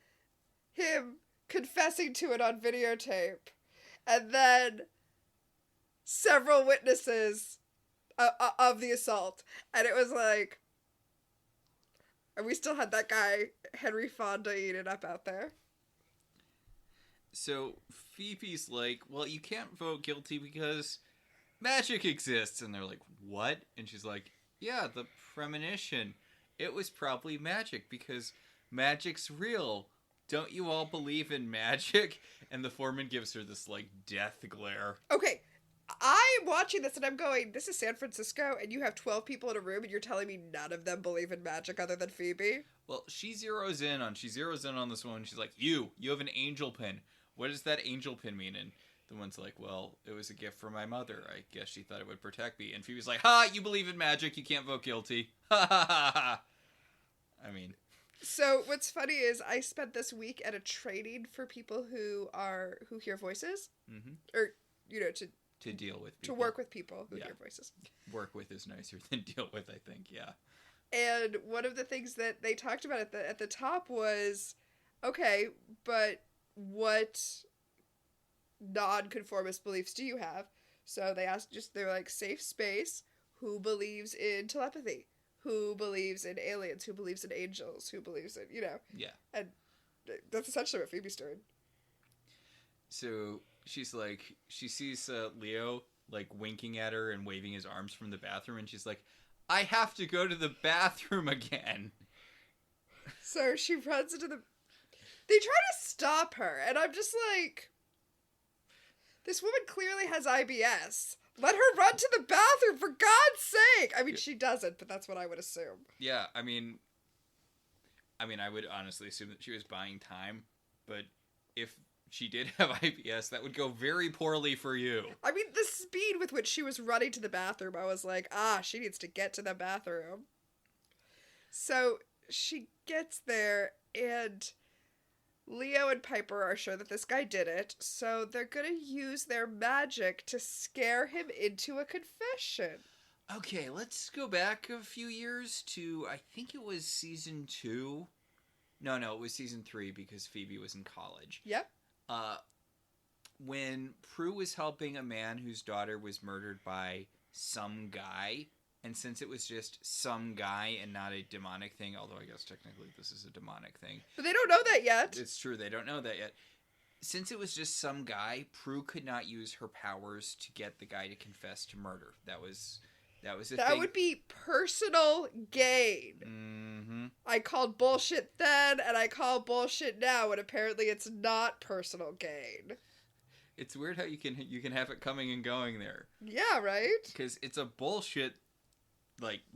him confessing to it on videotape, and then several witnesses of the assault, and it was like, and we still had that guy Henry Fonda eating up out there. So Phoebe's like, well, you can't vote guilty because magic exists. And they're like, what? And she's like, yeah, the premonition. It was probably magic because magic's real. Don't you all believe in magic? And the foreman gives her this, like, death glare. Okay, I'm watching this and I'm going, this is San Francisco and you have 12 people in a room and you're telling me none of them believe in magic other than Phoebe? Well, she zeroes in on this one. She's like, you have an angel pin. What does that angel pin mean? And the one's like, well, it was a gift from my mother. I guess she thought it would protect me. And Phoebe's like, ha, you believe in magic. You can't vote guilty. Ha ha ha ha. I mean. So what's funny is I spent this week at a training for people who hear voices. Mm-hmm. Or, to deal with people. To work with people who hear voices. Work with is nicer than deal with, I think, yeah. And one of the things that they talked about at the top was, okay, but what non-conformist beliefs do you have? So they asked, they were like, safe space, who believes in telepathy? Who believes in aliens? Who believes in angels? Who believes in, Yeah. And that's essentially what Phoebe's doing. So she's like, she sees Leo, like, winking at her and waving his arms from the bathroom, and she's like, I have to go to the bathroom again. So she runs into the... They try to stop her, and I'm just like, this woman clearly has IBS. Let her run to the bathroom, for God's sake! I mean, she doesn't, but that's what I would assume. Yeah, I mean, I would honestly assume that she was buying time, but if she did have IBS, that would go very poorly for you. I mean, the speed with which she was running to the bathroom, I was like, she needs to get to the bathroom. So she gets there, and Leo and Piper are sure that this guy did it, so they're gonna use their magic to scare him into a confession. Okay, let's go back a few years to, I think it was season 2. No, it was season 3 because Phoebe was in college. Yep. When Prue was helping a man whose daughter was murdered by some guy. And since it was just some guy and not a demonic thing, although I guess technically this is a demonic thing. But they don't know that yet. It's true, they don't know that yet. Since it was just some guy, Prue could not use her powers to get the guy to confess to murder. That was a thing. That would be personal gain. Mm-hmm. I called bullshit then, and I call bullshit now, and apparently it's not personal gain. It's weird how you can have it coming and going there. Yeah, right? Because it's a bullshit,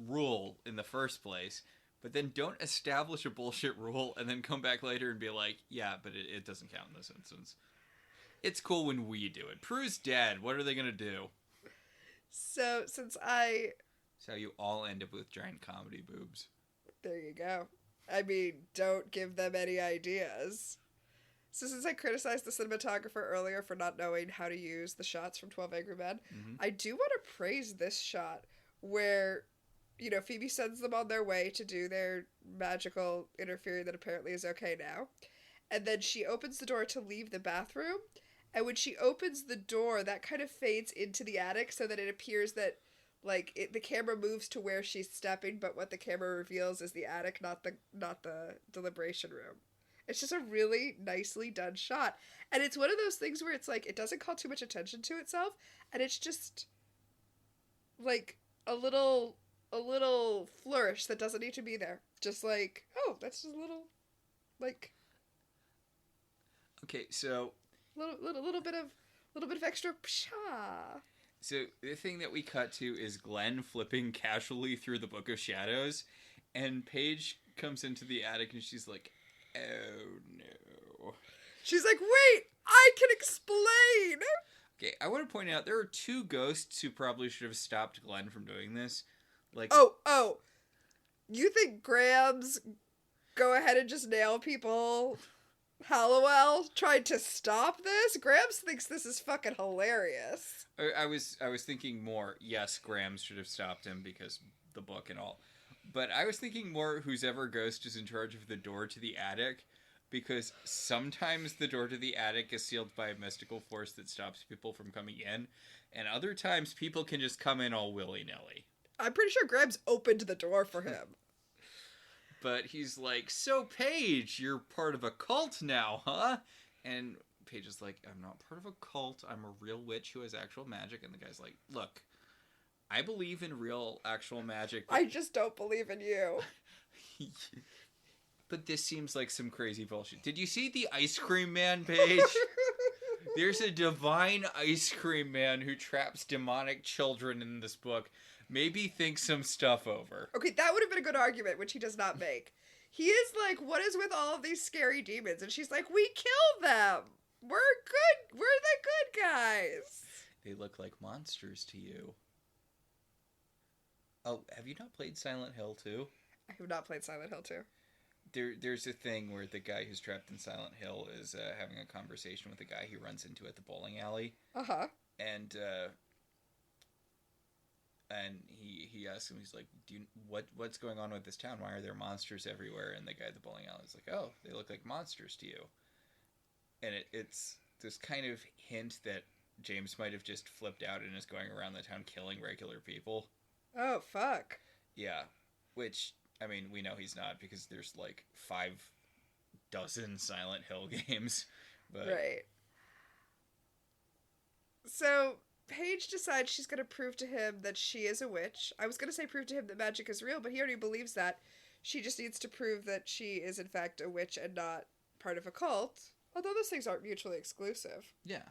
rule in the first place, but then don't establish a bullshit rule and then come back later and be like, yeah, but it doesn't count in this instance. It's cool when we do it. Prue's dead. What are they going to do? So, It's how you all end up with giant comedy boobs. There you go. I mean, don't give them any ideas. So since I criticized the cinematographer earlier for not knowing how to use the shots from 12 Angry Men, I do want to praise this shot where, Phoebe sends them on their way to do their magical interfering that apparently is okay now. And then she opens the door to leave the bathroom. And when she opens the door, that kind of fades into the attic so that it appears that, the camera moves to where she's stepping, but what the camera reveals is the attic, not the deliberation room. It's just a really nicely done shot. And it's one of those things where it's it doesn't call too much attention to itself, and it's just a little flourish that doesn't need to be there. Just oh, that's just a little Okay, so little bit of extra pshaw. So the thing that we cut to is Glenn flipping casually through the Book of Shadows, and Paige comes into the attic and she's like, oh no. She's like, wait, I can explain! Okay, I want to point out there are two ghosts who probably should have stopped Glenn from doing this. Oh, you think Grams go ahead and just nail people? Halliwell tried to stop this? Grams thinks this is fucking hilarious. I was thinking more, yes, Grams should have stopped him because the book and all. But I was thinking more whose ever ghost is in charge of the door to the attic, because sometimes the door to the attic is sealed by a mystical force that stops people from coming in, and other times people can just come in all willy-nilly. I'm pretty sure Grams opened the door for him. But he's like, so Paige, you're part of a cult now, huh? And Paige is like, I'm not part of a cult. I'm a real witch who has actual magic. And the guy's like, look, I believe in real actual magic. I just don't believe in you. But this seems like some crazy bullshit. Did you see the ice cream man, Paige? There's a divine ice cream man who traps demonic children in this book. Maybe think some stuff over. Okay, that would have been a good argument, which he does not make. He is like, what is with all of these scary demons? And she's like, we kill them. We're good. We're the good guys. They look like monsters to you. Oh, have you not played Silent Hill 2? I have not played Silent Hill 2. There's a thing where the guy who's trapped in Silent Hill is having a conversation with a guy he runs into at the bowling alley. Uh-huh. And he asks him, he's like, what's going on with this town? Why are there monsters everywhere? And the guy at the bowling alley is like, oh, they look like monsters to you. And it's this kind of hint that James might have just flipped out and is going around the town killing regular people. Oh, fuck. Yeah. Which, I mean, we know he's not because there's 5 dozen Silent Hill games. But... Right. So... Paige decides she's going to prove to him that she is a witch. I was going to say prove to him that magic is real, but he already believes that. She just needs to prove that she is in fact a witch and not part of a cult. Although those things aren't mutually exclusive. Yeah.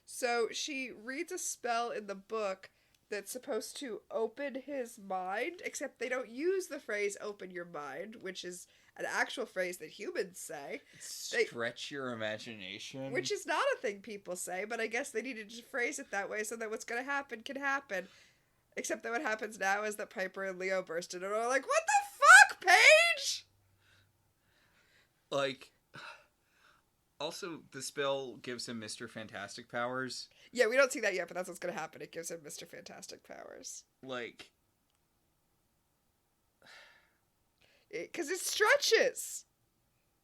So she reads a spell in the book that's supposed to open his mind, except they don't use the phrase open your mind, which is an actual phrase that humans say. Stretch your imagination. Which is not a thing people say, but I guess they needed to phrase it that way so that what's going to happen can happen. Except that what happens now is that Piper and Leo burst in and are like, what the fuck, Paige? Also, the spell gives him Mr. Fantastic powers. Yeah, we don't see that yet, but that's what's going to happen. It gives him Mr. Fantastic powers. Because it stretches.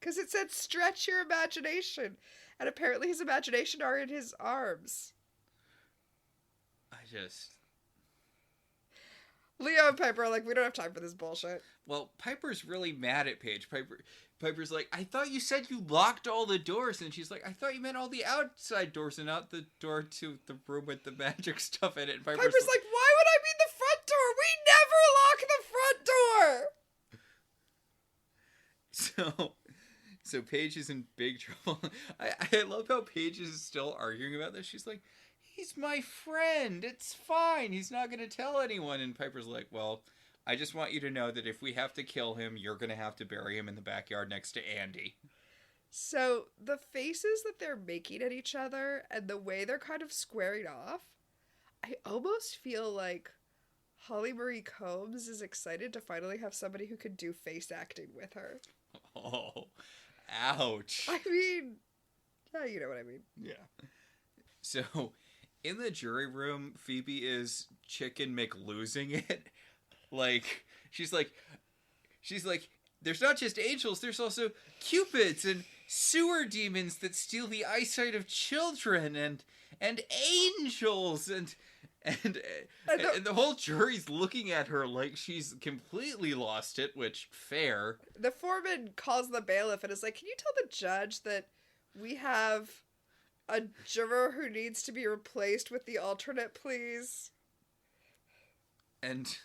Because it said stretch your imagination. And apparently his imagination are in his arms. Leo and Piper are like, we don't have time for this bullshit. Well, Piper's really mad at Paige. Piper's like, I thought you said you locked all the doors. And she's like, I thought you meant all the outside doors and not the door to the room with the magic stuff in it. And Piper's like, why would I mean the front door? We never lock the front door! So Paige is in big trouble. I love how Paige is still arguing about this. She's like, he's my friend. It's fine. He's not going to tell anyone. And Piper's like, well, I just want you to know that if we have to kill him, you're going to have to bury him in the backyard next to Andy. So the faces that they're making at each other and the way they're kind of squaring off, I almost feel like Holly Marie Combs is excited to finally have somebody who can do face acting with her. Oh, ouch. I mean, yeah, you know what I mean. Yeah. So, in the jury room, Phoebe is Chicken McLosing it. Like, she's like, there's not just angels, there's also cupids and sewer demons that steal the eyesight of children and angels and the whole jury's looking at her like she's completely lost it, which, fair. The foreman calls the bailiff and is like, can you tell the judge that we have a juror who needs to be replaced with the alternate, please? And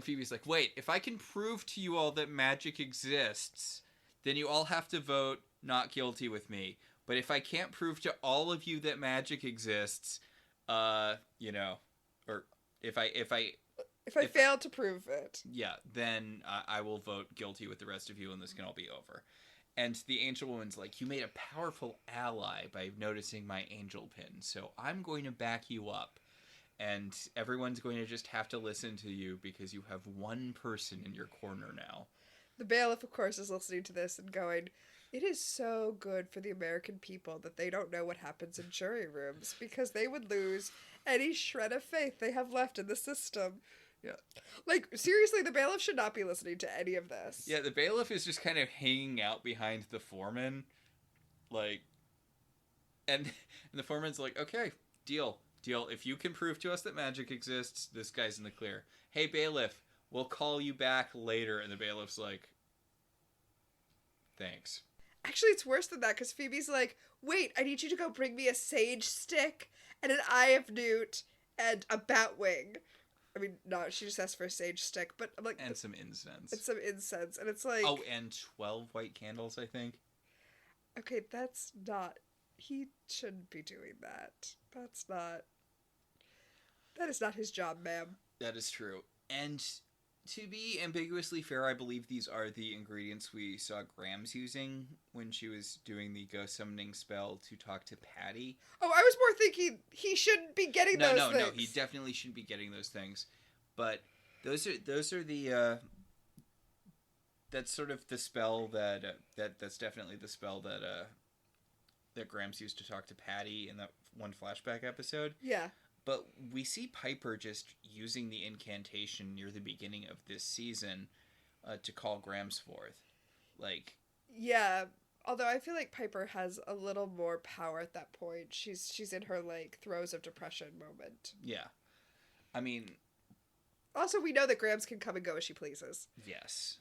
Phoebe's like, wait, if I can prove to you all that magic exists, then you all have to vote not guilty with me. But if I can't prove to all of you that magic exists, you know, or if I fail to prove it, yeah, then I will vote guilty with the rest of you, and this can all be over. And the angel woman's like, you made a powerful ally by noticing my angel pin, so I'm going to back you up. And everyone's going to just have to listen to you because you have one person in your corner now. The bailiff, of course, is listening to this and going, it is so good for the American people that they don't know what happens in jury rooms because they would lose any shred of faith they have left in the system. Yeah. Like, seriously, the bailiff should not be listening to any of this. Yeah, the bailiff is just kind of hanging out behind the foreman. Like, and the foreman's like, okay, deal. If you can prove to us that magic exists, this guy's in the clear. Hey, bailiff, we'll call you back later. And the bailiff's like, thanks. Actually, it's worse than that, because Phoebe's like, wait, I need you to go bring me a sage stick and an eye of newt and a bat wing. I mean, no, she just asked for a sage stick, but I'm like... And some incense. And some incense, and it's like... Oh, and 12 white candles, I think. Okay, that's not... He shouldn't be doing that. That is not his job, ma'am. That is true. And to be ambiguously fair, I believe these are the ingredients we saw Grams using when she was doing the ghost summoning spell to talk to Patty. Oh, I was more thinking he shouldn't be getting those things. No, he definitely shouldn't be getting those things. But those are the that's sort of the spell that's definitely the spell that Grams used to talk to Patty in that one flashback episode. Yeah. But we see Piper just using the incantation near the beginning of this season to call Grams forth. Like... Yeah, although I feel like Piper has a little more power at that point. She's in her, like, throes of depression moment. Yeah. I mean... Also, we know that Grams can come and go as she pleases. Yes.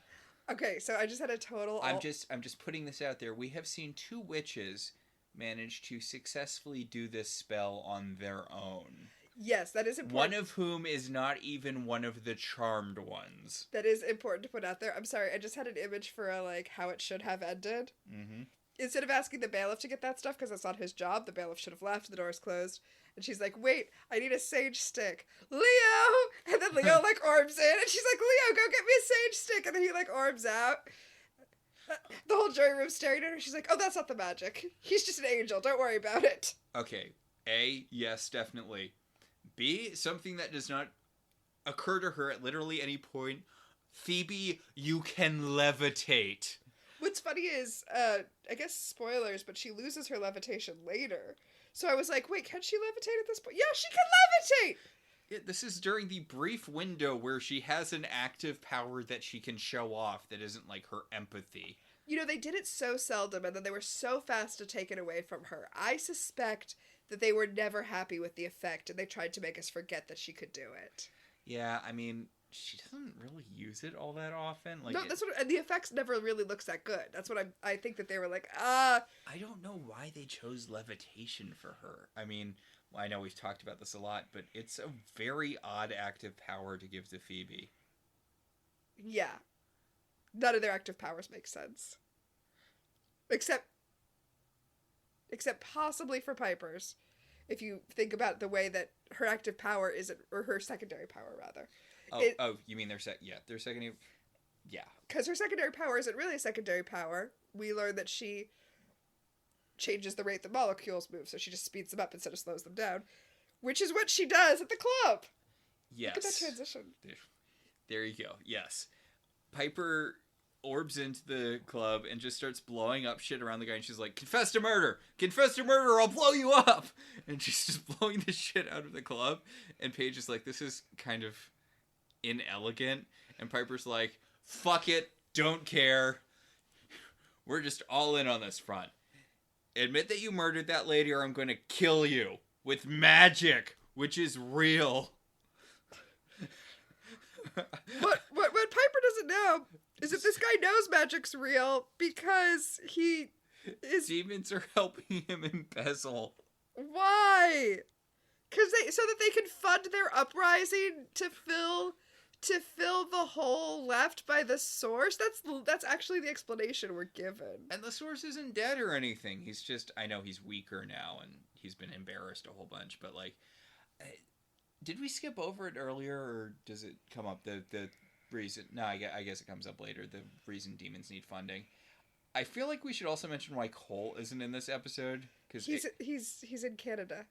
Okay, so I just had a total... I'm just putting this out there. We have seen 2 witches manage to successfully do this spell on their own. Yes, that is important. One of whom is not even one of the charmed ones. That is important to put out there. I'm sorry, I just had an image for how it should have ended. Mm-hmm. Instead of asking the bailiff to get that stuff, because that's not his job, the bailiff should have left, the door's closed. And she's like, wait, I need a sage stick. Leo! And then Leo, orbs in, and she's like, Leo, go get me a sage stick! And then he, orbs out. The whole jury room's staring at her. She's like, oh, that's not the magic. He's just an angel. Don't worry about it. Okay. A, yes, definitely. B, something that does not occur to her at literally any point. Phoebe, you can levitate. What's funny is, I guess spoilers, but she loses her levitation later. So I was like, wait, can she levitate at this point? Yeah, she can levitate! Yeah, this is during the brief window where she has an active power that she can show off that isn't like her empathy. You know, they did it so seldom, and then they were so fast to take it away from her. I suspect that they were never happy with the effect, and they tried to make us forget that she could do it. Yeah, I mean, she doesn't really use it all that often. Like, No, that's what, and the effects never really looks that good. That's what I think that they were like, I don't know why they chose levitation for her. I mean, I know we've talked about this a lot, but it's a very odd active power to give to Phoebe. yeah. None of their active powers make sense. Except possibly for Piper's. If you think about the way that her active power isn't, or her secondary power rather. You mean their secondary? Yeah. Because her secondary power isn't really a secondary power. We learn that she changes the rate the molecules move, so she just speeds them up instead of slows them down, which is what she does at the club. Yes. Look at that transition. There you go. Yes. Piper orbs into the club and just starts blowing up shit around the guy, and she's like, confess to murder, or I'll blow you up. And she's just blowing the shit out of the club, and Paige is like, this is kind of inelegant, and Piper's like, fuck it, don't care, we're just all in on this front. Admit that you murdered that lady or I'm going to kill you with magic, which is real. What Piper doesn't know is that this guy knows magic's real because demons are helping him embezzle. Why? Because so that they can fund their uprising to fill the hole left by the source. That's actually the explanation we're given. And the source isn't dead or anything. He's just, I know he's weaker now and he's been embarrassed a whole bunch, but like, did we skip over it earlier or does it come up? The reason, no, I guess it comes up later. The reason demons need funding. I feel like we should also mention why Cole isn't in this episode. Cause he's in Canada.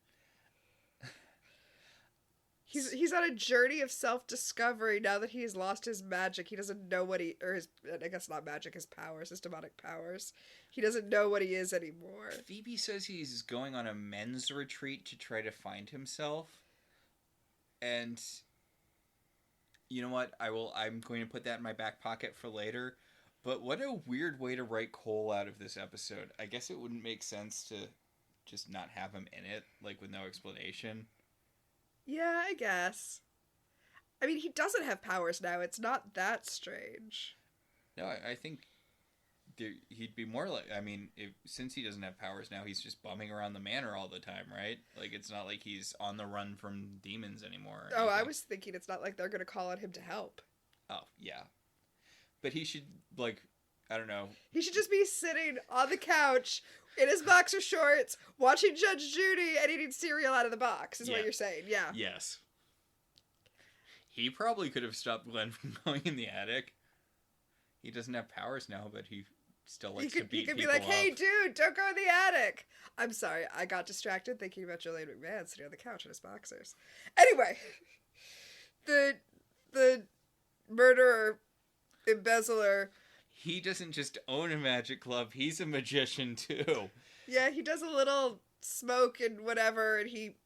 He's on a journey of self-discovery now that he's lost his magic. He doesn't know what I guess not magic, his powers, his demonic powers. He doesn't know what he is anymore. Phoebe says he's going on a men's retreat to try to find himself. And you know what? I'm going to put that in my back pocket for later. But what a weird way to write Cole out of this episode. I guess it wouldn't make sense to just not have him in it, like with no explanation. Yeah, I guess. I mean, he doesn't have powers now. It's not that strange. No, I think he'd be more like... I mean, since he doesn't have powers now, he's just bumming around the manor all the time, right? Like, it's not like he's on the run from demons anymore. Oh, I was thinking it's not like they're going to call on him to help. Oh, yeah. But he should, like, I don't know. He should just be sitting on the couch in his boxer shorts, watching Judge Judy and eating cereal out of the box, is what you're saying. Yeah. Yes. He probably could have stopped Glenn from going in the attic. He doesn't have powers now, but he still likes to beat people up. He could be like, hey, dude, don't go in the attic. I'm sorry, I got distracted thinking about Julian McMahon sitting on the couch in his boxers. Anyway, the murderer, embezzler... He doesn't just own a magic club, he's a magician too. Yeah, he does a little smoke and whatever, and he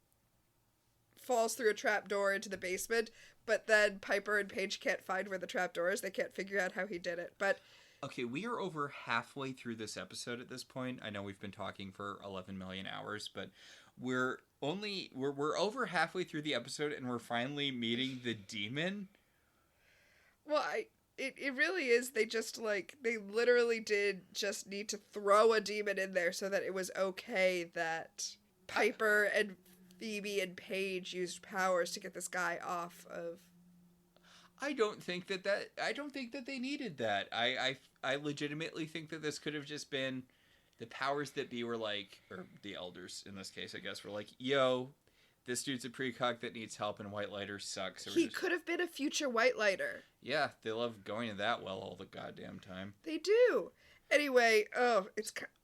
falls through a trapdoor into the basement, but then Piper and Paige can't find where the trapdoor is. They can't figure out how he did it, but... Okay, we are over halfway through this episode at this point. I know we've been talking for 11 million hours, but we're over halfway through the episode, and we're finally meeting the demon. Well, It really is. They literally did just need to throw a demon in there so that it was okay that Piper and Phoebe and Paige used powers to get this guy off of. I don't think that they needed that. I legitimately think that this could have just been the powers that be were like, or the elders in this case, I guess, were like, yo, this dude's a precog that needs help and White Lighter sucks. So he could have been a future White Lighter. Yeah, they love going to that well all the goddamn time. They do. Anyway,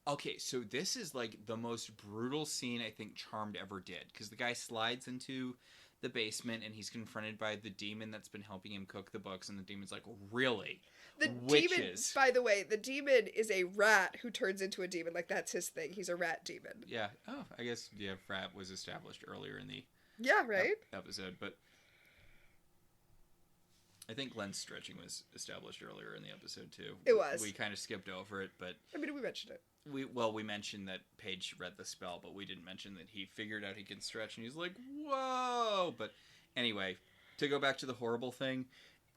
okay, so this is like the most brutal scene I think Charmed ever did. Because the guy slides into the basement and he's confronted by the demon that's been helping him cook the books. And the demon's like, really? The demon, by the way, the demon is a rat who turns into a demon. Like, that's his thing. He's a rat demon. Yeah. Oh, I guess, yeah, rat was established earlier in the episode. But I think Glenn's stretching was established earlier in the episode, too. It was. We kind of skipped over it, but... I mean, we mentioned it. We mentioned that Paige read the spell, but we didn't mention that he figured out he can stretch, and he's like, whoa! But anyway, to go back to the horrible thing,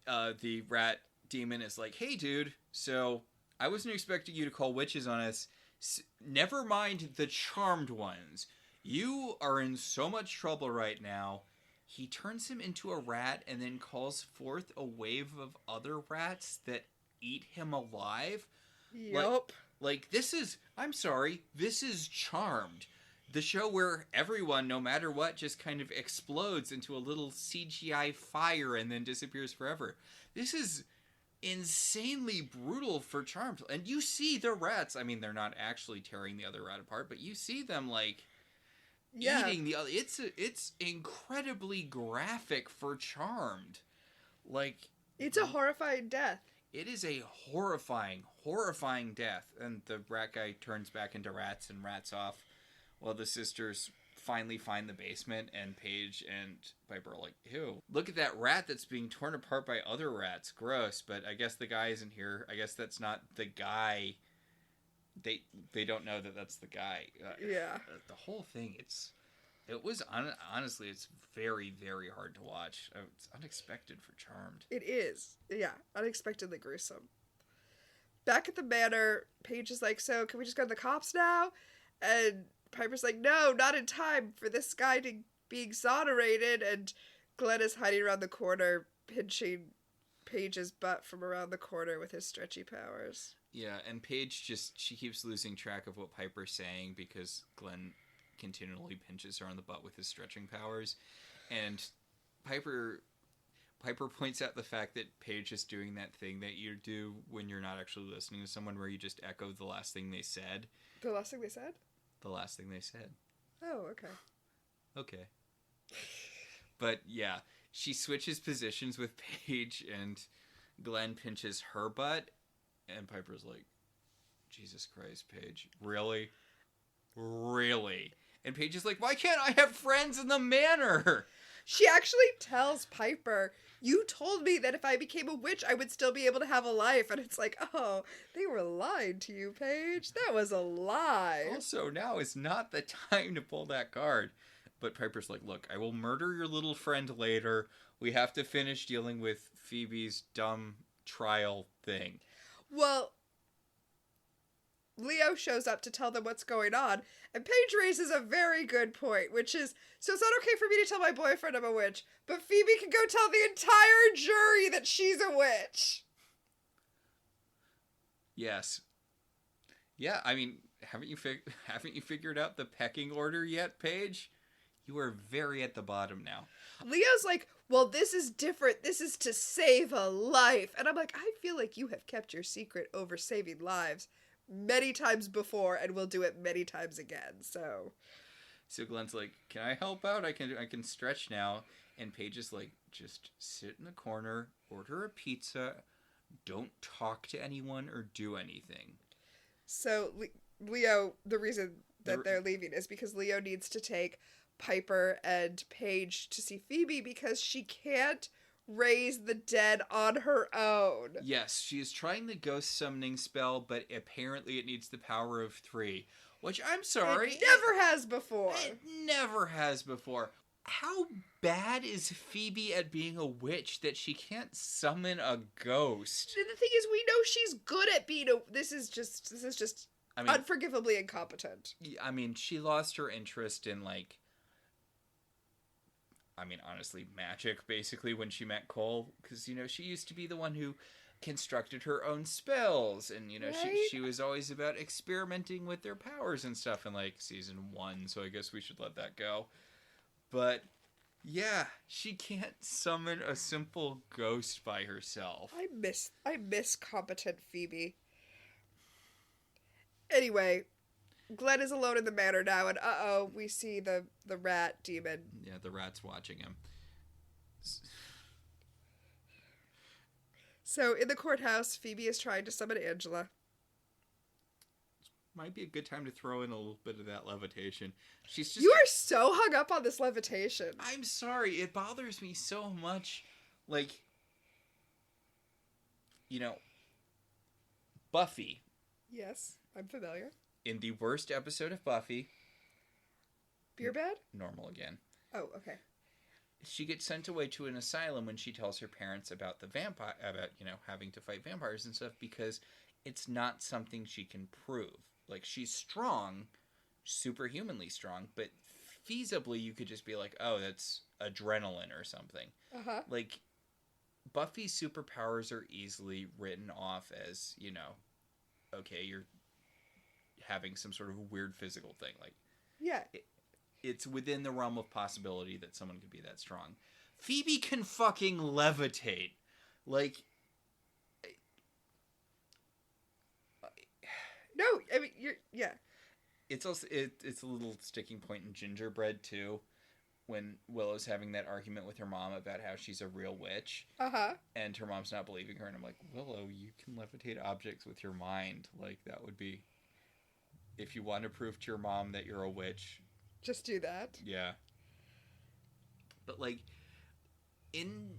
the rat demon is like, hey, dude, so I wasn't expecting you to call witches on us. Never mind the charmed ones. You are in so much trouble right now. He turns him into a rat and then calls forth a wave of other rats that eat him alive. Yup. Like this is, I'm sorry, this is Charmed. The show where everyone, no matter what, just kind of explodes into a little CGI fire and then disappears forever. This is insanely brutal for Charmed. And you see the rats, I mean, they're not actually tearing the other rat apart, but you see them, like, eating the other. It's incredibly graphic for Charmed. Like, it's a horrifying death. It is a horrifying, horrifying death. And the rat guy turns back into rats and rats off. Well, the sisters finally find the basement, and Paige and Piper are like, ew, look at that rat that's being torn apart by other rats. Gross, but I guess the guy isn't here. I guess that's not the guy. They don't know that that's the guy. Yeah. The whole thing, honestly, it's very, very hard to watch. It's unexpected for Charmed. It is. Yeah, unexpectedly gruesome. Back at the manor, Paige is like, so can we just go to the cops now? And Piper's like, no, not in time for this guy to be exonerated. And Glenn is hiding around the corner, pinching Paige's butt from around the corner with his stretchy powers. Yeah, and Paige she keeps losing track of what Piper's saying because Glenn continually pinches her on the butt with his stretching powers. And Piper points out the fact that Paige is doing that thing that you do when you're not actually listening to someone, where you just echo the last thing they said. The last thing they said? The last thing they said. Oh, okay. Okay. But yeah, she switches positions with Paige, and Glenn pinches her butt, and Piper's like, Jesus Christ, Paige. Really? Really? And Paige is like, why can't I have friends in the manor? She actually tells Piper, you told me that if I became a witch, I would still be able to have a life. And it's like, oh, they were lying to you, Paige. That was a lie. Also, now is not the time to pull that card. But Piper's like, look, I will murder your little friend later. We have to finish dealing with Phoebe's dumb trial thing. Well, Leo shows up to tell them what's going on, and Paige raises a very good point, which is, so it's not okay for me to tell my boyfriend I'm a witch, but Phoebe can go tell the entire jury that she's a witch. Yes. Yeah, I mean, haven't you figured out the pecking order yet, Paige? You are very at the bottom now. Leo's like, well, this is different. This is to save a life. And I'm like, I feel like you have kept your secret over saving lives many times before, and will do it many times again. So Glenn's like, can I help out? I can stretch now. And Paige is like, just sit in the corner, order a pizza, don't talk to anyone or do anything. So Leo, the reason that they're leaving is because Leo needs to take Piper and Paige to see Phoebe because she can't raise the dead on her own. Yes, she is trying the ghost summoning spell, but apparently it needs the power of 3. Which, I'm sorry. It never has before. It never has before. How bad is Phoebe at being a witch that she can't summon a ghost? And the thing is, we know she's good at being a... This is just unforgivably incompetent. I mean, she lost her interest in, like... I mean, honestly, magic, basically, when she met Cole. Because, she used to be the one who constructed her own spells. And, right? she was always about experimenting with their powers and stuff in, like, season 1. So I guess we should let that go. But, yeah, she can't summon a simple ghost by herself. I miss competent Phoebe. Anyway... Glenn is alone in the manor now, and we see the rat demon. Yeah, the rat's watching him. So, in the courthouse, Phoebe is trying to summon Angela. Might be a good time to throw in a little bit of that levitation. She's just... You are so hung up on this levitation. I'm sorry, it bothers me so much. Like, Buffy. Yes, I'm familiar. In the worst episode of Buffy... Beer bad? Normal again. Oh, okay. she gets sent away to an asylum when she tells her parents about the vampire, about, having to fight vampires and stuff, because it's not something she can prove. Like, she's strong, superhumanly strong, but feasibly you could just be like, oh, that's adrenaline or something. Uh-huh. Like, Buffy's superpowers are easily written off as, okay, you're having some sort of weird physical thing. Like, yeah, it's within the realm of possibility that someone could be that strong. Phoebe can fucking levitate. Like, no, I mean, yeah. It's also it's a little sticking point in Gingerbread too, when Willow's having that argument with her mom about how she's a real witch. Uh-huh. And her mom's not believing her, and I'm like, Willow, you can levitate objects with your mind. Like, that would be, if you want to prove to your mom that you're a witch, just do that. Yeah. But, like, in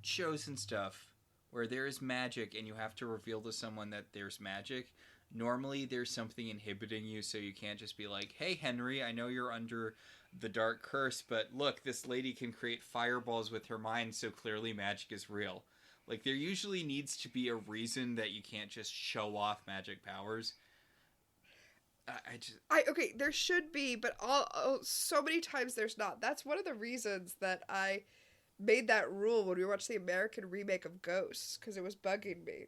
shows and stuff where there is magic and you have to reveal to someone that there's magic, normally there's something inhibiting you, so you can't just be like, hey, Henry, I know you're under the dark curse, but look, this lady can create fireballs with her mind, so clearly magic is real. Like, there usually needs to be a reason that you can't just show off magic powers. Okay, there should be, but so many times there's not. That's one of the reasons that I made that rule when we watched the American remake of Ghosts, because it was bugging me.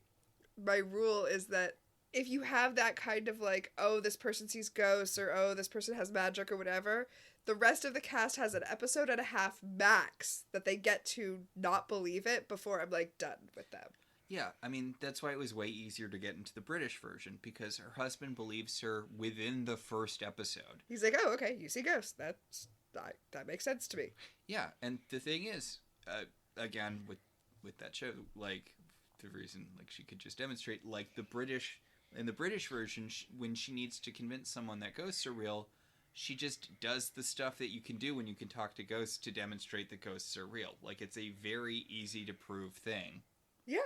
My rule is that if you have that kind of like, oh, this person sees ghosts, or oh, this person has magic, or whatever, the rest of the cast has an episode and a half max that they get to not believe it before I'm like done with them. Yeah, I mean, that's why it was way easier to get into the British version, because her husband believes her within the first episode. He's like, oh, okay, you see ghosts. That makes sense to me. Yeah, and the thing is, again, with that show, like, the reason, like, she could just demonstrate, like, in the British version, when she needs to convince someone that ghosts are real, she just does the stuff that you can do when you can talk to ghosts to demonstrate that ghosts are real. Like, it's a very easy to prove thing. Yeah.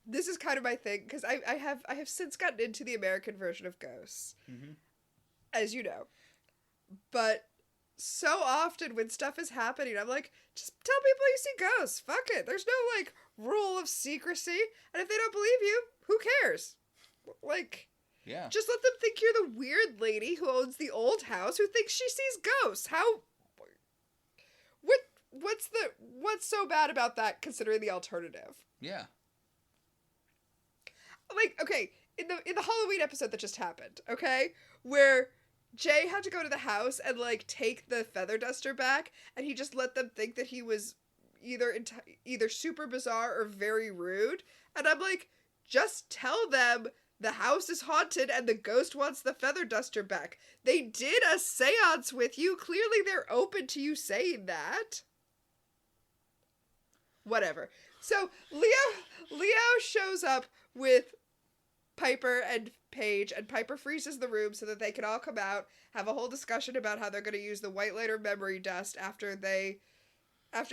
This is kind of my thing, because I have since gotten into the American version of Ghosts, as you know, but so often when stuff is happening, I'm like, just tell people you see ghosts. Fuck it. There's no like rule of secrecy, and if they don't believe you, who cares? Like, yeah, just let them think you're the weird lady who owns the old house who thinks she sees ghosts. What's so bad about that, considering the alternative? Yeah. Like, okay, in the Halloween episode that just happened, okay, where Jay had to go to the house and like take the feather duster back, and he just let them think that he was either super bizarre or very rude, and I'm like, just tell them the house is haunted and the ghost wants the feather duster back. They did a seance with you. Clearly they're open to you saying that. Whatever. So Leo shows up with Piper and Paige, and Piper freezes the room so that they can all come out, have a whole discussion about how they're going to use the white lighter memory dust after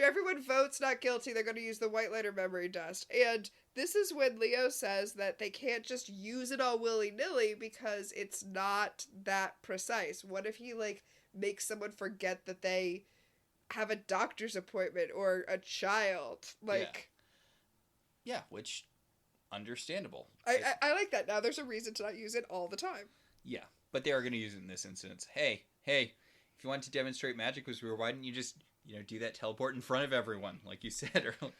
everyone votes not guilty. They're going to use the white lighter memory dust. And this is when Leo says that they can't just use it all willy-nilly because it's not that precise. What if he like makes someone forget that they have a doctor's appointment or a child? Like, yeah, which, understandable. I like that. Now there's a reason to not use it all the time. Yeah, but they are going to use it in this instance. Hey, if you want to demonstrate magic was real, why didn't you just, do that teleport in front of everyone, like you said earlier?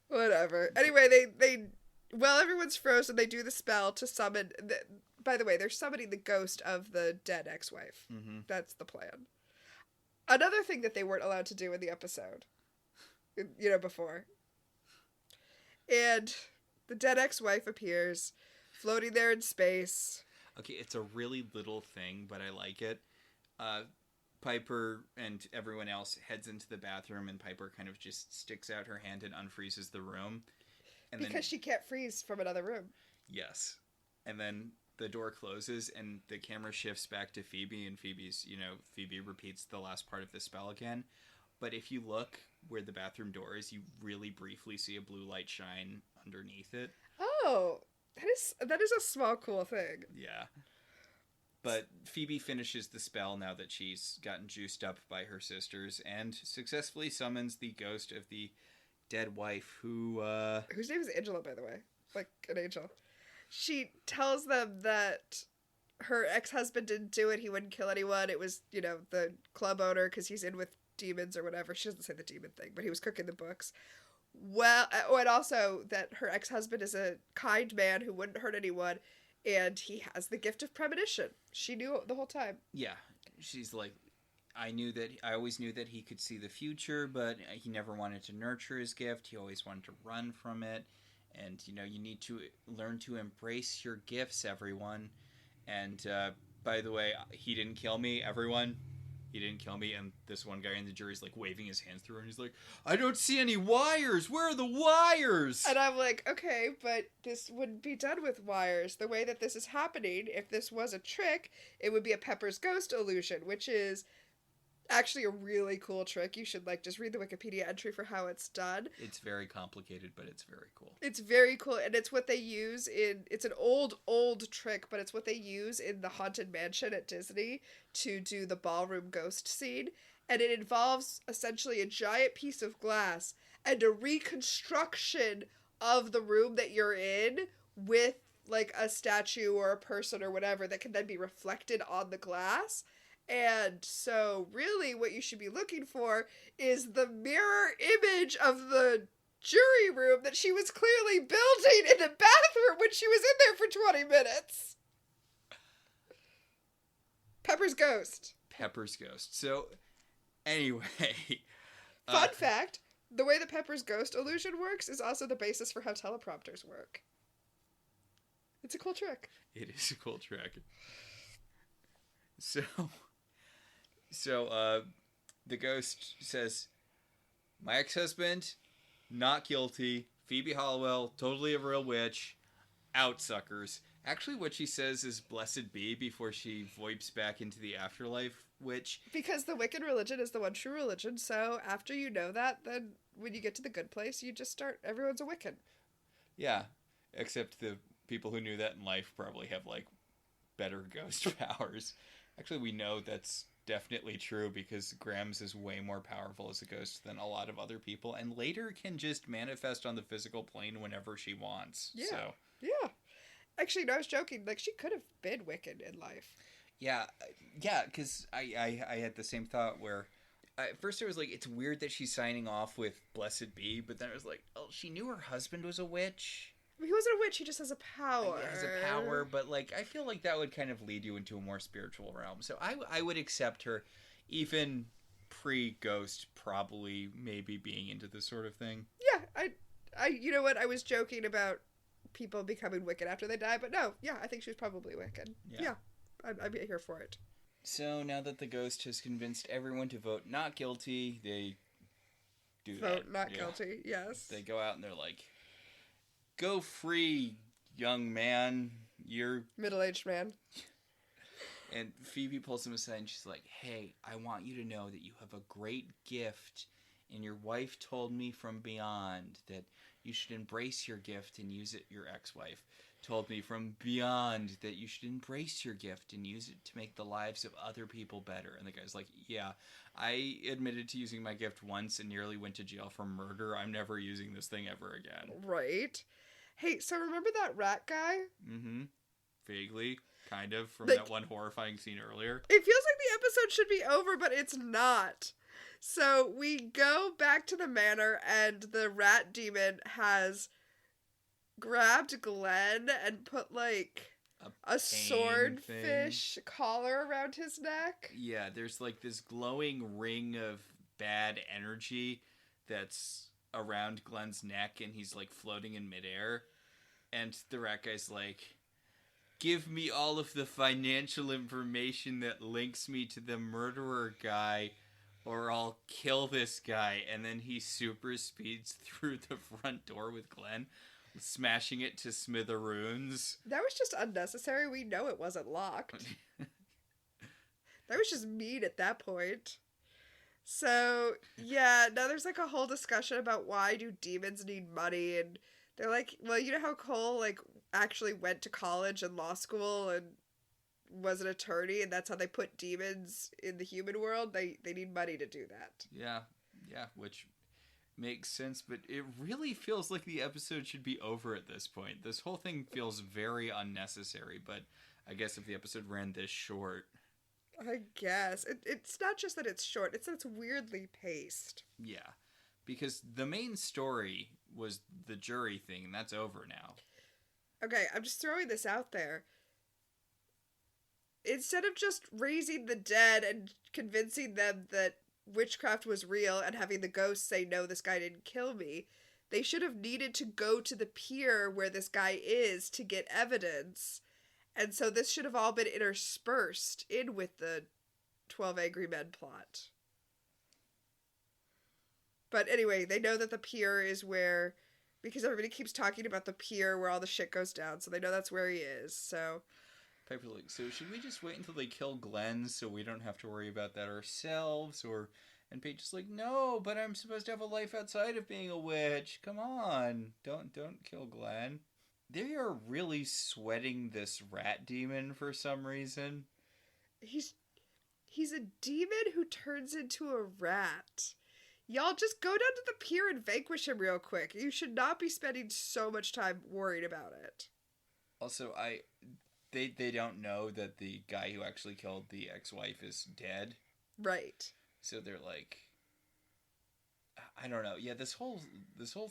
Whatever. Anyway, they while everyone's frozen, they do the spell to summon. By the way, they're summoning the ghost of the dead ex-wife. Mm-hmm. That's the plan. Another thing that they weren't allowed to do in the episode, before. And the dead ex-wife appears, floating there in space. Okay, it's a really little thing, but I like it. Piper and everyone else heads into the bathroom, and Piper kind of just sticks out her hand and unfreezes the room. And because she can't freeze from another room. Yes. And then the door closes, and the camera shifts back to Phoebe, and Phoebe repeats the last part of the spell again. But if you look where the bathroom door is, you really briefly see a blue light shine underneath it. Oh, that is a small cool thing. Yeah. But Phoebe finishes the spell now that she's gotten juiced up by her sisters and successfully summons the ghost of the dead wife who, whose name is Angela, by the way. Like an angel. She tells them that her ex-husband didn't do it. He wouldn't kill anyone. It was, the club owner because he's in with demons or whatever. She doesn't say the demon thing, but he was cooking the books. Well, and also that her ex-husband is a kind man who wouldn't hurt anyone, and he has the gift of premonition. She knew the whole time. Yeah. She's like, I always knew that he could see the future, but he never wanted to nurture his gift. He always wanted to run from it. And, you need to learn to embrace your gifts, everyone. And, by the way, he didn't kill me, everyone. He didn't kill me. And this one guy in the jury's, like, waving his hands through her, and he's like, I don't see any wires. Where are the wires? And I'm like, okay, but this wouldn't be done with wires. The way that this is happening, if this was a trick, it would be a Pepper's Ghost illusion, which is actually a really cool trick. You should just read the Wikipedia entry for how it's done. It's very complicated, but it's very cool. It's very cool, and it's what they use it's an old trick, but it's what they use in the Haunted Mansion at Disney to do the ballroom ghost scene. And it involves essentially a giant piece of glass and a reconstruction of the room that you're in with a statue or a person or whatever that can then be reflected on the glass. And so really what you should be looking for is the mirror image of the jury room that she was clearly building in a bathroom when she was in there for 20 minutes. Pepper's Ghost. Pepper's Ghost. So, anyway. Fun fact, the way the Pepper's Ghost illusion works is also the basis for how teleprompters work. It's a cool trick. It is a cool trick. So the ghost says, my ex-husband, not guilty. Phoebe Halliwell, totally a real witch. Out, suckers. Actually, what she says is blessed be before she voips back into the afterlife, which... Because the Wiccan religion is the one true religion, so after you know that, then when you get to the good place, you just start, everyone's a Wiccan. Yeah, except the people who knew that in life probably have, better ghost powers. Actually, we know that's definitely true because Grams is way more powerful as a ghost than a lot of other people, and later can just manifest on the physical plane whenever she wants. Yeah. So. Yeah. Actually, no, I was joking. She could have been Wiccan in life. Yeah, because I had the same thought where at first I was like, it's weird that she's signing off with blessed be, but then I was like, oh, she knew her husband was a witch. He wasn't a witch, he just has a power. He has a power, but I feel like that would kind of lead you into a more spiritual realm. So I would accept her, even pre-ghost, probably maybe being into this sort of thing. Yeah, I you know what, I was joking about people becoming Wiccan after they die, but no, yeah, I think she was probably Wiccan. Yeah, I'd be here for it. So now that the ghost has convinced everyone to vote not guilty, they do that. Vote not guilty, yes. They go out and they're like, go free, young man. You're... Middle-aged man. And Phoebe pulls him aside and she's like, hey, I want you to know that you have a great gift, and your wife told me from beyond that you should embrace your gift and use it. Your ex-wife told me from beyond that you should embrace your gift and use it to make the lives of other people better. And the guy's like, yeah, I admitted to using my gift once and nearly went to jail for murder. I'm never using this thing ever again. Right. Hey, so remember that rat guy? Mm-hmm. Vaguely, kind of, from that one horrifying scene earlier. It feels like the episode should be over, but it's not. So we go back to the manor, and the rat demon has grabbed Glenn and put, a swordfish collar around his neck. Yeah, there's, this glowing ring of bad energy that's around Glenn's neck, and he's, floating in midair. And the rat guy's like, give me all of the financial information that links me to the murderer guy, or I'll kill this guy. And then he super speeds through the front door with Glenn, smashing it to smithereens. That was just unnecessary. We know it wasn't locked. That was just mean at that point. So, yeah, now there's a whole discussion about why do demons need money, and they're like, well, you know how Cole, actually went to college and law school and was an attorney, and that's how they put demons in the human world. They need money to do that. Yeah, which makes sense, but it really feels like the episode should be over at this point. This whole thing feels very unnecessary, but I guess if the episode ran this short... I guess. It's not just that it's short, it's that it's weirdly paced. Yeah, because the main story was the jury thing, and that's over now. Okay, I'm just throwing this out there. Instead of just raising the dead and convincing them that witchcraft was real and having the ghosts say, no, this guy didn't kill me, they should have needed to go to the pier where this guy is to get evidence. And so this should have all been interspersed in with the 12 Angry Men plot. But anyway, they know that the pier is where... Because everybody keeps talking about the pier where all the shit goes down, so they know that's where he is, so... Piper like, so should we just wait until they kill Glenn so we don't have to worry about that ourselves? Or... And Paige is like, no, but I'm supposed to have a life outside of being a witch. Come on. Don't kill Glenn. They are really sweating this rat demon for some reason. He's a demon who turns into a rat. Y'all just go down to the pier and vanquish him real quick. You should not be spending so much time worried about it. Also, they don't know that the guy who actually killed the ex-wife is dead. Right. So they're like, I don't know. Yeah, this whole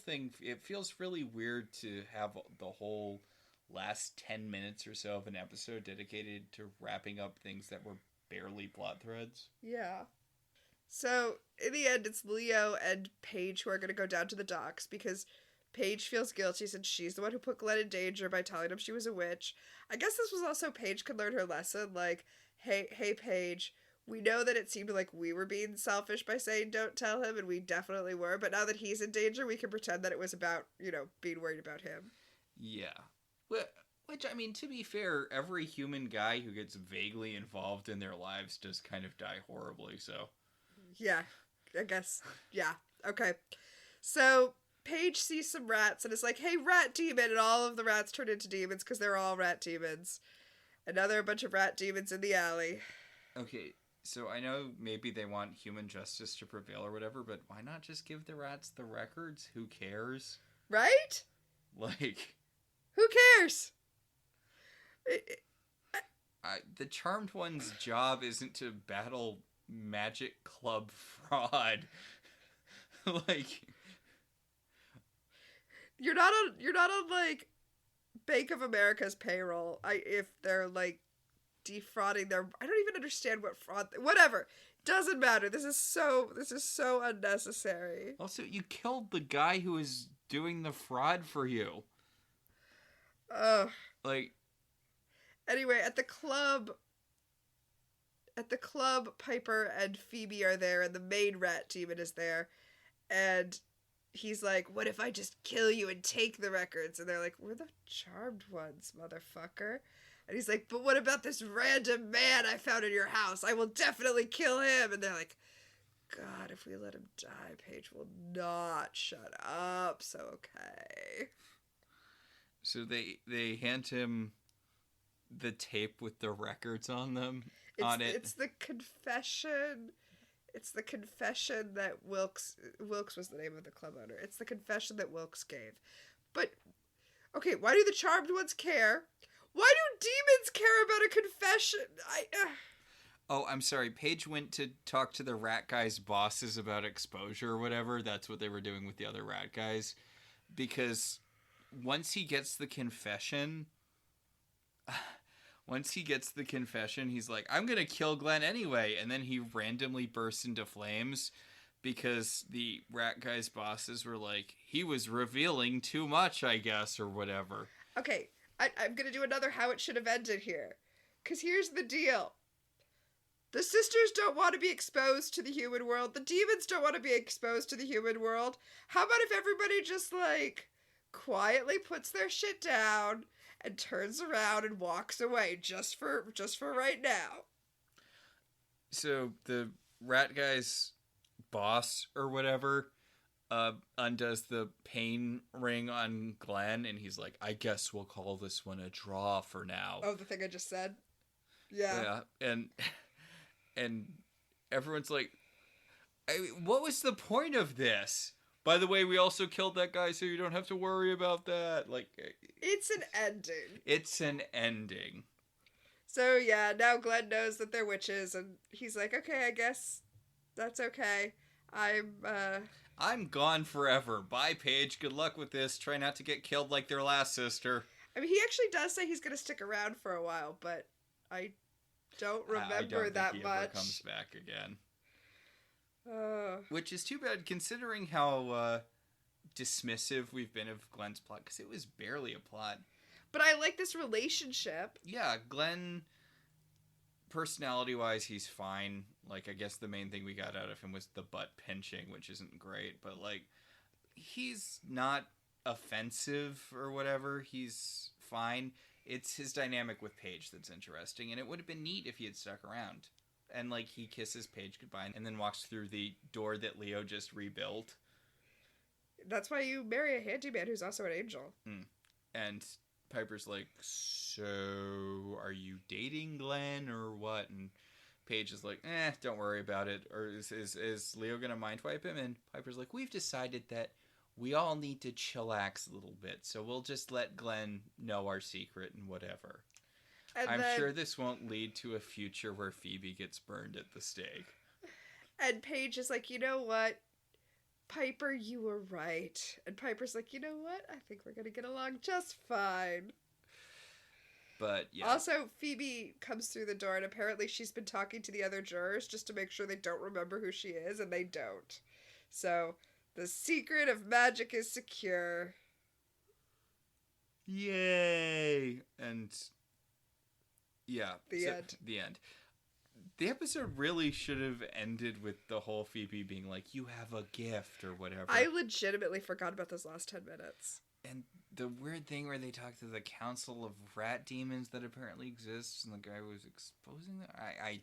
thing, it feels really weird to have the whole last 10 minutes or so of an episode dedicated to wrapping up things that were barely plot threads. Yeah. So, in the end, it's Leo and Paige who are going to go down to the docks because Paige feels guilty since she's the one who put Glenn in danger by telling him she was a witch. I guess this was also Paige could learn her lesson, like, hey, Paige, we know that it seemed like we were being selfish by saying don't tell him, and we definitely were, but now that he's in danger, we can pretend that it was about, being worried about him. Yeah. Which, I mean, to be fair, every human guy who gets vaguely involved in their lives does kind of die horribly, so... Yeah, I guess. Yeah, okay. So, Paige sees some rats and is like, hey, rat demon, and all of the rats turn into demons because they're all rat demons. And now there are a bunch of rat demons in the alley. Okay, so I know maybe they want human justice to prevail or whatever, but why not just give the rats the records? Who cares? Right? Like... Who cares? The Charmed One's job isn't to battle magic club fraud. Like... You're not on, like, Bank of America's payroll. If they're, like, defrauding their... I don't even understand what fraud... Whatever. Doesn't matter. This is so unnecessary. Also, you killed the guy who was doing the fraud for you. Ugh. Like... Anyway, at the club, Piper and Phoebe are there, and the main rat demon is there. And he's like, what if I just kill you and take the records? And they're like, we're the Charmed Ones, motherfucker. And he's like, but what about this random man I found in your house? I will definitely kill him. And they're like, God, if we let him die, Paige will not shut up. So, okay. So they hand him the tape with the records on them. It's the confession. It's the confession that Wilkes was the name of the club owner. It's the confession that Wilkes gave. But, okay, why do the Charmed Ones care? Why do demons care about a confession? Oh, I'm sorry. Paige went to talk to the rat guys' bosses about exposure or whatever. That's what they were doing with the other rat guys. Because once he gets the confession, he's like, I'm going to kill Glenn anyway. And then he randomly bursts into flames because the rat guys' bosses were like, he was revealing too much, I guess, or whatever. Okay, I'm going to do another how it should have ended here. Because here's the deal. The sisters don't want to be exposed to the human world. The demons don't want to be exposed to the human world. How about if everybody just, like, quietly puts their shit down and turns around and walks away just for right now? So the rat guy's boss or whatever undoes the pain ring on Glenn, and he's like, I guess we'll call this one a draw for now. Oh, the thing I just said? Yeah. And everyone's like, what was the point of this? By the way, we also killed that guy, so you don't have to worry about that. Like, It's an ending. it's an ending. So yeah, now Glenn knows that they're witches, and he's like, okay, I guess that's okay. I'm gone forever. Bye, Paige. Good luck with this. Try not to get killed like their last sister. I mean, he actually does say he's gonna stick around for a while, but I don't remember I don't that think he much. ever comes back again. Uh, Which is too bad, considering how dismissive we've been of Glenn's plot, because it was barely a plot. but I like this relationship. Yeah, Glenn, personality-wise, he's fine. Like, I guess the main thing we got out of him was the butt pinching, which isn't great, but, like, he's not offensive or whatever. He's fine. It's his dynamic with Paige that's interesting, and it would have been neat if he had stuck around. And, like, he kisses Paige goodbye and then walks through the door that Leo just rebuilt. That's why you marry a handyman who's also an angel. And Piper's like, so are you dating Glenn or what? And Paige is like, don't worry about it. Or is Leo going to mind wipe him? And Piper's like, we've decided that we all need to chillax a little bit. So we'll just let Glenn know our secret and whatever. And I'm then, sure this won't lead to a future where Phoebe gets burned at the stake. And Paige is like, you know what? Piper, you were right. And Piper's like, you know what? I think we're gonna get along just fine. But, yeah. Also, Phoebe comes through the door, and apparently she's been talking to the other jurors just to make sure they don't remember who she is, and they don't. So, the secret of magic is secure. Yay! And yeah, The end. The end. The episode really should have ended with the whole Phoebe being like, you have a gift or whatever. I legitimately forgot about those last 10 minutes. And the weird thing where they talk to the council of rat demons that apparently exists, and the guy was exposing them. I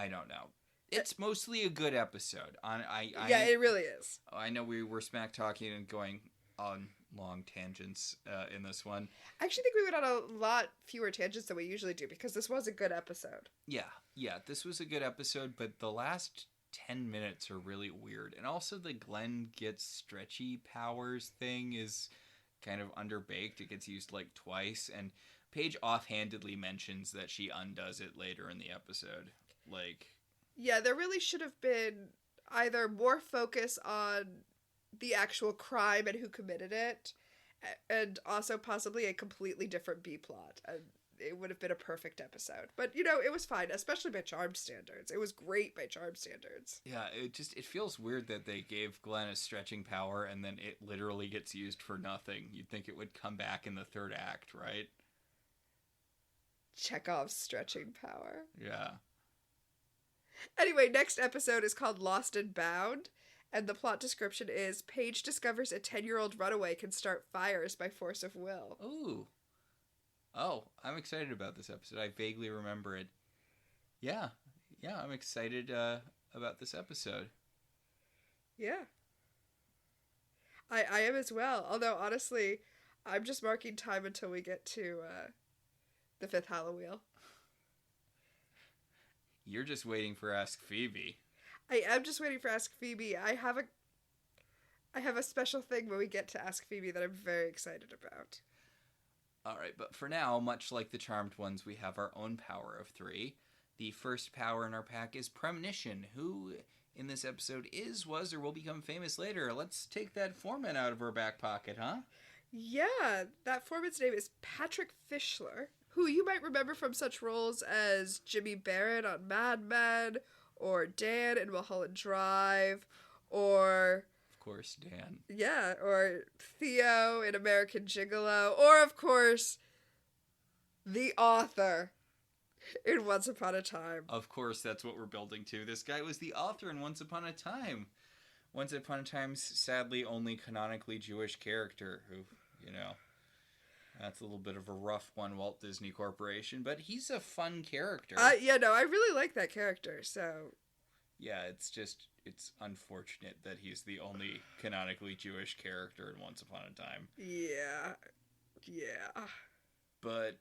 don't know. It's mostly a good episode. Yeah, it really is. I know we were smack talking and going on long tangents in this one. I actually think we went on a lot fewer tangents than we usually do because this was a good episode. Yeah, this was a good episode, but the last 10 minutes are really weird. And also the Glenn gets stretchy powers thing is kind of underbaked. It gets used like twice, and Paige offhandedly mentions that she undoes it later in the episode. Like, yeah, there really should have been either more focus on the actual crime and who committed it, and also possibly a completely different B-plot. And it would have been a perfect episode. But, you know, it was fine, especially by Charmed standards. It was great by Charmed standards. yeah, it feels weird that they gave Glenn a stretching power and then it literally gets used for nothing. You'd think it would come back in the third act, right? Chekhov's stretching power. Yeah. Anyway, next episode is called Lost and Bound, and the plot description is Paige discovers a 10-year-old runaway can start fires by force of will. Ooh. Oh, I'm excited about this episode. I vaguely remember it. Yeah, I'm excited about this episode. Yeah. I am as well. Although, honestly, I'm just marking time until we get to the 5th Halliwell. You're just waiting for Ask Phoebe. I am just waiting for Ask Phoebe. I have a special thing when we get to Ask Phoebe that I'm very excited about. All right, but for now, much like the Charmed ones, we have our own power of 3. The first power in our pack is Premonition, who in this episode was, or will become famous later. Let's take that foreman out of our back pocket, huh? Yeah, that foreman's name is Patrick Fischler, who you might remember from such roles as Jimmy Barrett on Mad Men, or Dan in Mulholland Drive, or... Of course, Dan. Yeah, or Theo in American Gigolo, or of course, the author in Once Upon a Time. Of course, that's what we're building to. This guy was the author in Once Upon a Time. Once Upon a Time's sadly only canonically Jewish character who, that's a little bit of a rough one, Walt Disney Corporation, but he's a fun character. Yeah, no, I really like that character, so... Yeah, it's unfortunate that he's the only canonically Jewish character in Once Upon a Time. Yeah. But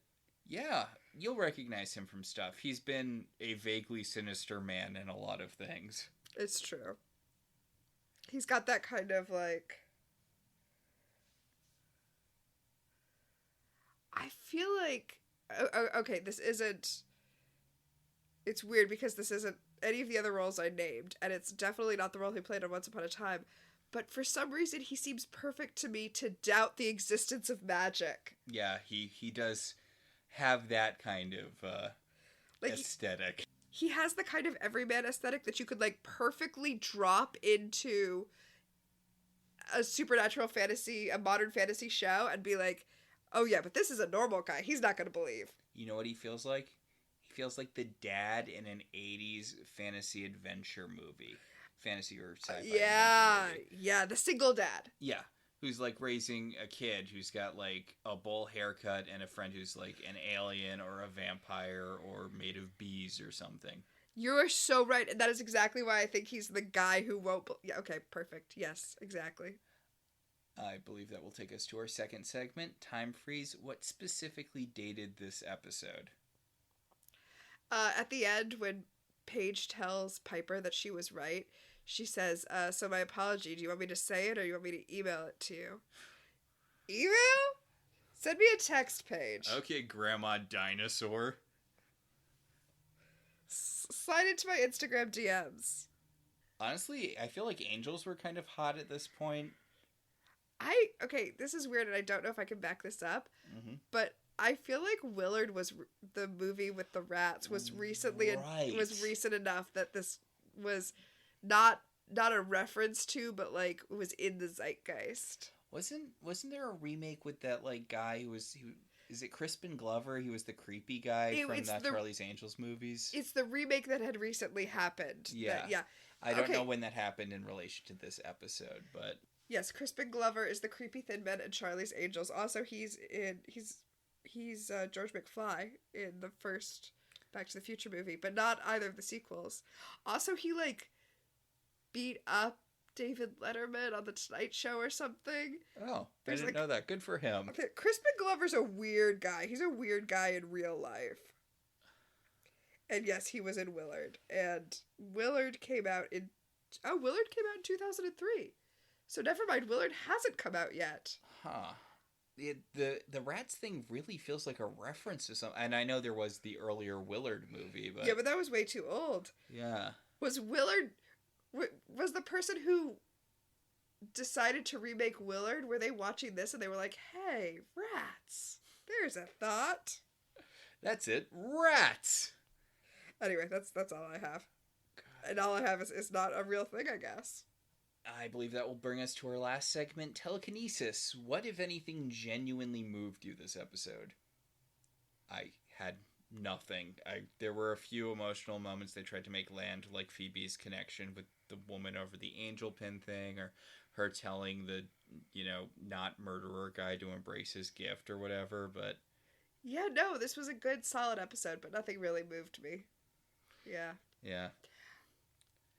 Yeah, you'll recognize him from stuff. He's been a vaguely sinister man in a lot of things. It's true. He's got that kind of like... I feel like... Okay, this isn't... It's weird because this isn't any of the other roles I named, and it's definitely not the role he played on Once Upon a Time. But for some reason, he seems perfect to me to doubt the existence of magic. Yeah, he does have that kind of Like, aesthetic. he has the kind of everyman aesthetic that you could, like, perfectly drop into a supernatural fantasy, a modern fantasy show, and be like, oh yeah, but this is a normal guy. He's not going to believe. You know what he feels like? He feels like the dad in an 80s fantasy adventure movie. Fantasy or sci-fi. Yeah, yeah, the single dad. Yeah, who's like raising a kid who's got like a bowl haircut and a friend who's like an alien or a vampire or made of bees or something. You are so right, and that is exactly why I think he's the guy who won't... Yeah, okay, perfect. Yes, exactly. I believe that will take us to our second segment, Time Freeze. What specifically dated this episode? At the end, when Paige tells Piper that she was right, she says, so my apology, do you want me to say it or you want me to email it to you? Email? Send me a text, Paige. Okay, Grandma Dinosaur. Slide into my Instagram DMs. Honestly, I feel like angels were kind of hot at this point. Okay, this is weird and I don't know if I can back this up, Mm-hmm. but I feel like Willard was the movie with the rats was recently Right. was recent enough that this was not a reference to, but like was in the zeitgeist. Wasn't there a remake with that like guy who is it Crispin Glover? He was the creepy guy from the Charlie's Angels movies. It's the remake that had recently happened. Yeah. Yeah. I don't know when that happened in relation to this episode, but Yes, Crispin Glover is the creepy thin man in Charlie's Angels. Also, he's George McFly in the first Back to the Future movie, but not either of the sequels. Also, he like beat up David Letterman on the Tonight Show or something. oh, I didn't know that. Good for him. Okay, Crispin Glover's a weird guy. He's a weird guy in real life. And yes, he was in Willard. And Willard came out in 2003. So never mind, Willard hasn't come out yet. Huh. The rats thing really feels like a reference to something. And I know there was the earlier Willard movie, but Yeah, but that was way too old. yeah. Was the person who decided to remake Willard, were they watching this and they were like, hey, rats, there's a thought? That's it. Rats! Anyway, that's all I have. God. And all I have is not a real thing, I guess. I believe that will bring us to our last segment, telekinesis. What, if anything, genuinely moved you this episode? I had nothing. There were a few emotional moments they tried to make land, like Phoebe's connection with the woman over the angel pin thing, or her telling the, not murderer guy to embrace his gift or whatever, but... Yeah, no, this was a good, solid episode, but nothing really moved me. Yeah. Yeah.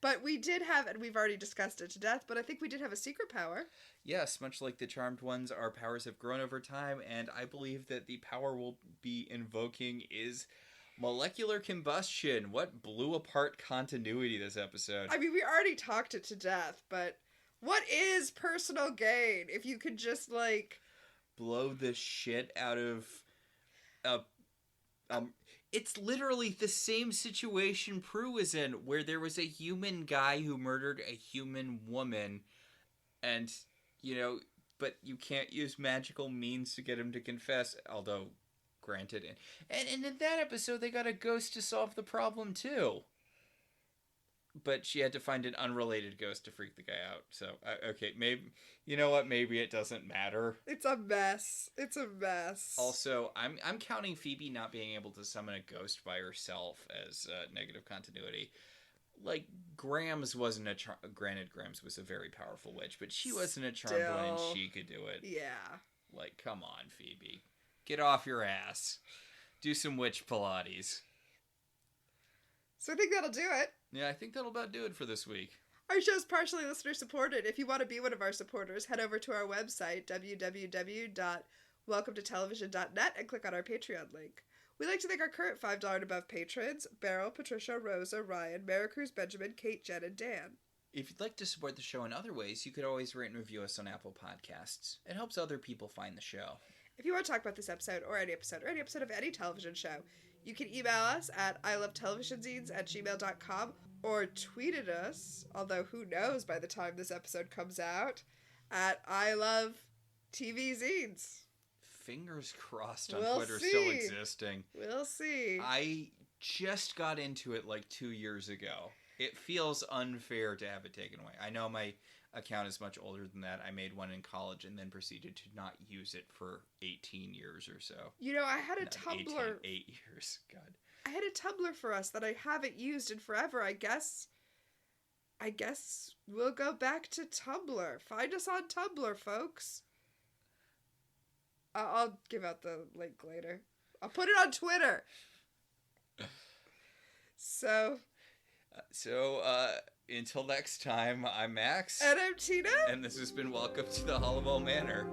But we did have, and we've already discussed it to death, but I think we did have a secret power. Yes, much like the Charmed ones, our powers have grown over time, and I believe that the power we'll be invoking is molecular combustion. What blew apart continuity this episode? I mean, we already talked it to death, but what is personal gain? If you could just, blow the shit out of... It's literally the same situation Prue was in, where there was a human guy who murdered a human woman, and, but you can't use magical means to get him to confess, although, granted. And in that episode, they got a ghost to solve the problem, too. But she had to find an unrelated ghost to freak the guy out. So, okay, maybe... You know what? Maybe it doesn't matter. It's a mess. It's a mess. Also, I'm counting Phoebe not being able to summon a ghost by herself as negative continuity. Like, Grams wasn't a... Granted, Grams was a very powerful witch, but she wasn't a charmed one and she could do it. Yeah. Like, come on, Phoebe. Get off your ass. Do some witch Pilates. So I think that'll do it. Yeah, I think that'll about do it for this week. Our show's partially listener-supported. If you want to be one of our supporters, head over to our website, www.welcometotelevision.net, and click on our Patreon link. We'd like to thank our current $5 and above patrons, Beryl, Patricia, Rosa, Ryan, Maricruz, Benjamin, Kate, Jen, and Dan. If you'd like to support the show in other ways, you could always rate and review us on Apple Podcasts. It helps other people find the show. If you want to talk about this episode or any episode of any television show, you can email us at ilovetelevisionzines@gmail.com or tweet at us, although who knows by the time this episode comes out, at ilovetvzines. Fingers crossed on We'll Twitter see. still existing. We'll see. I just got into it like 2 years ago. It feels unfair to have it taken away. I know my account is much older than that. I made one in college and then proceeded to not use it for 18 years or so. You know, I had a Not Tumblr. 8 years. God. I had a Tumblr for us that I haven't used in forever. I guess we'll go back to Tumblr. Find us on Tumblr, folks. I'll give out the link later. I'll put it on Twitter. So Until next time, I'm Max. And I'm Tina. And this has been Welcome to the Halliwell Manor.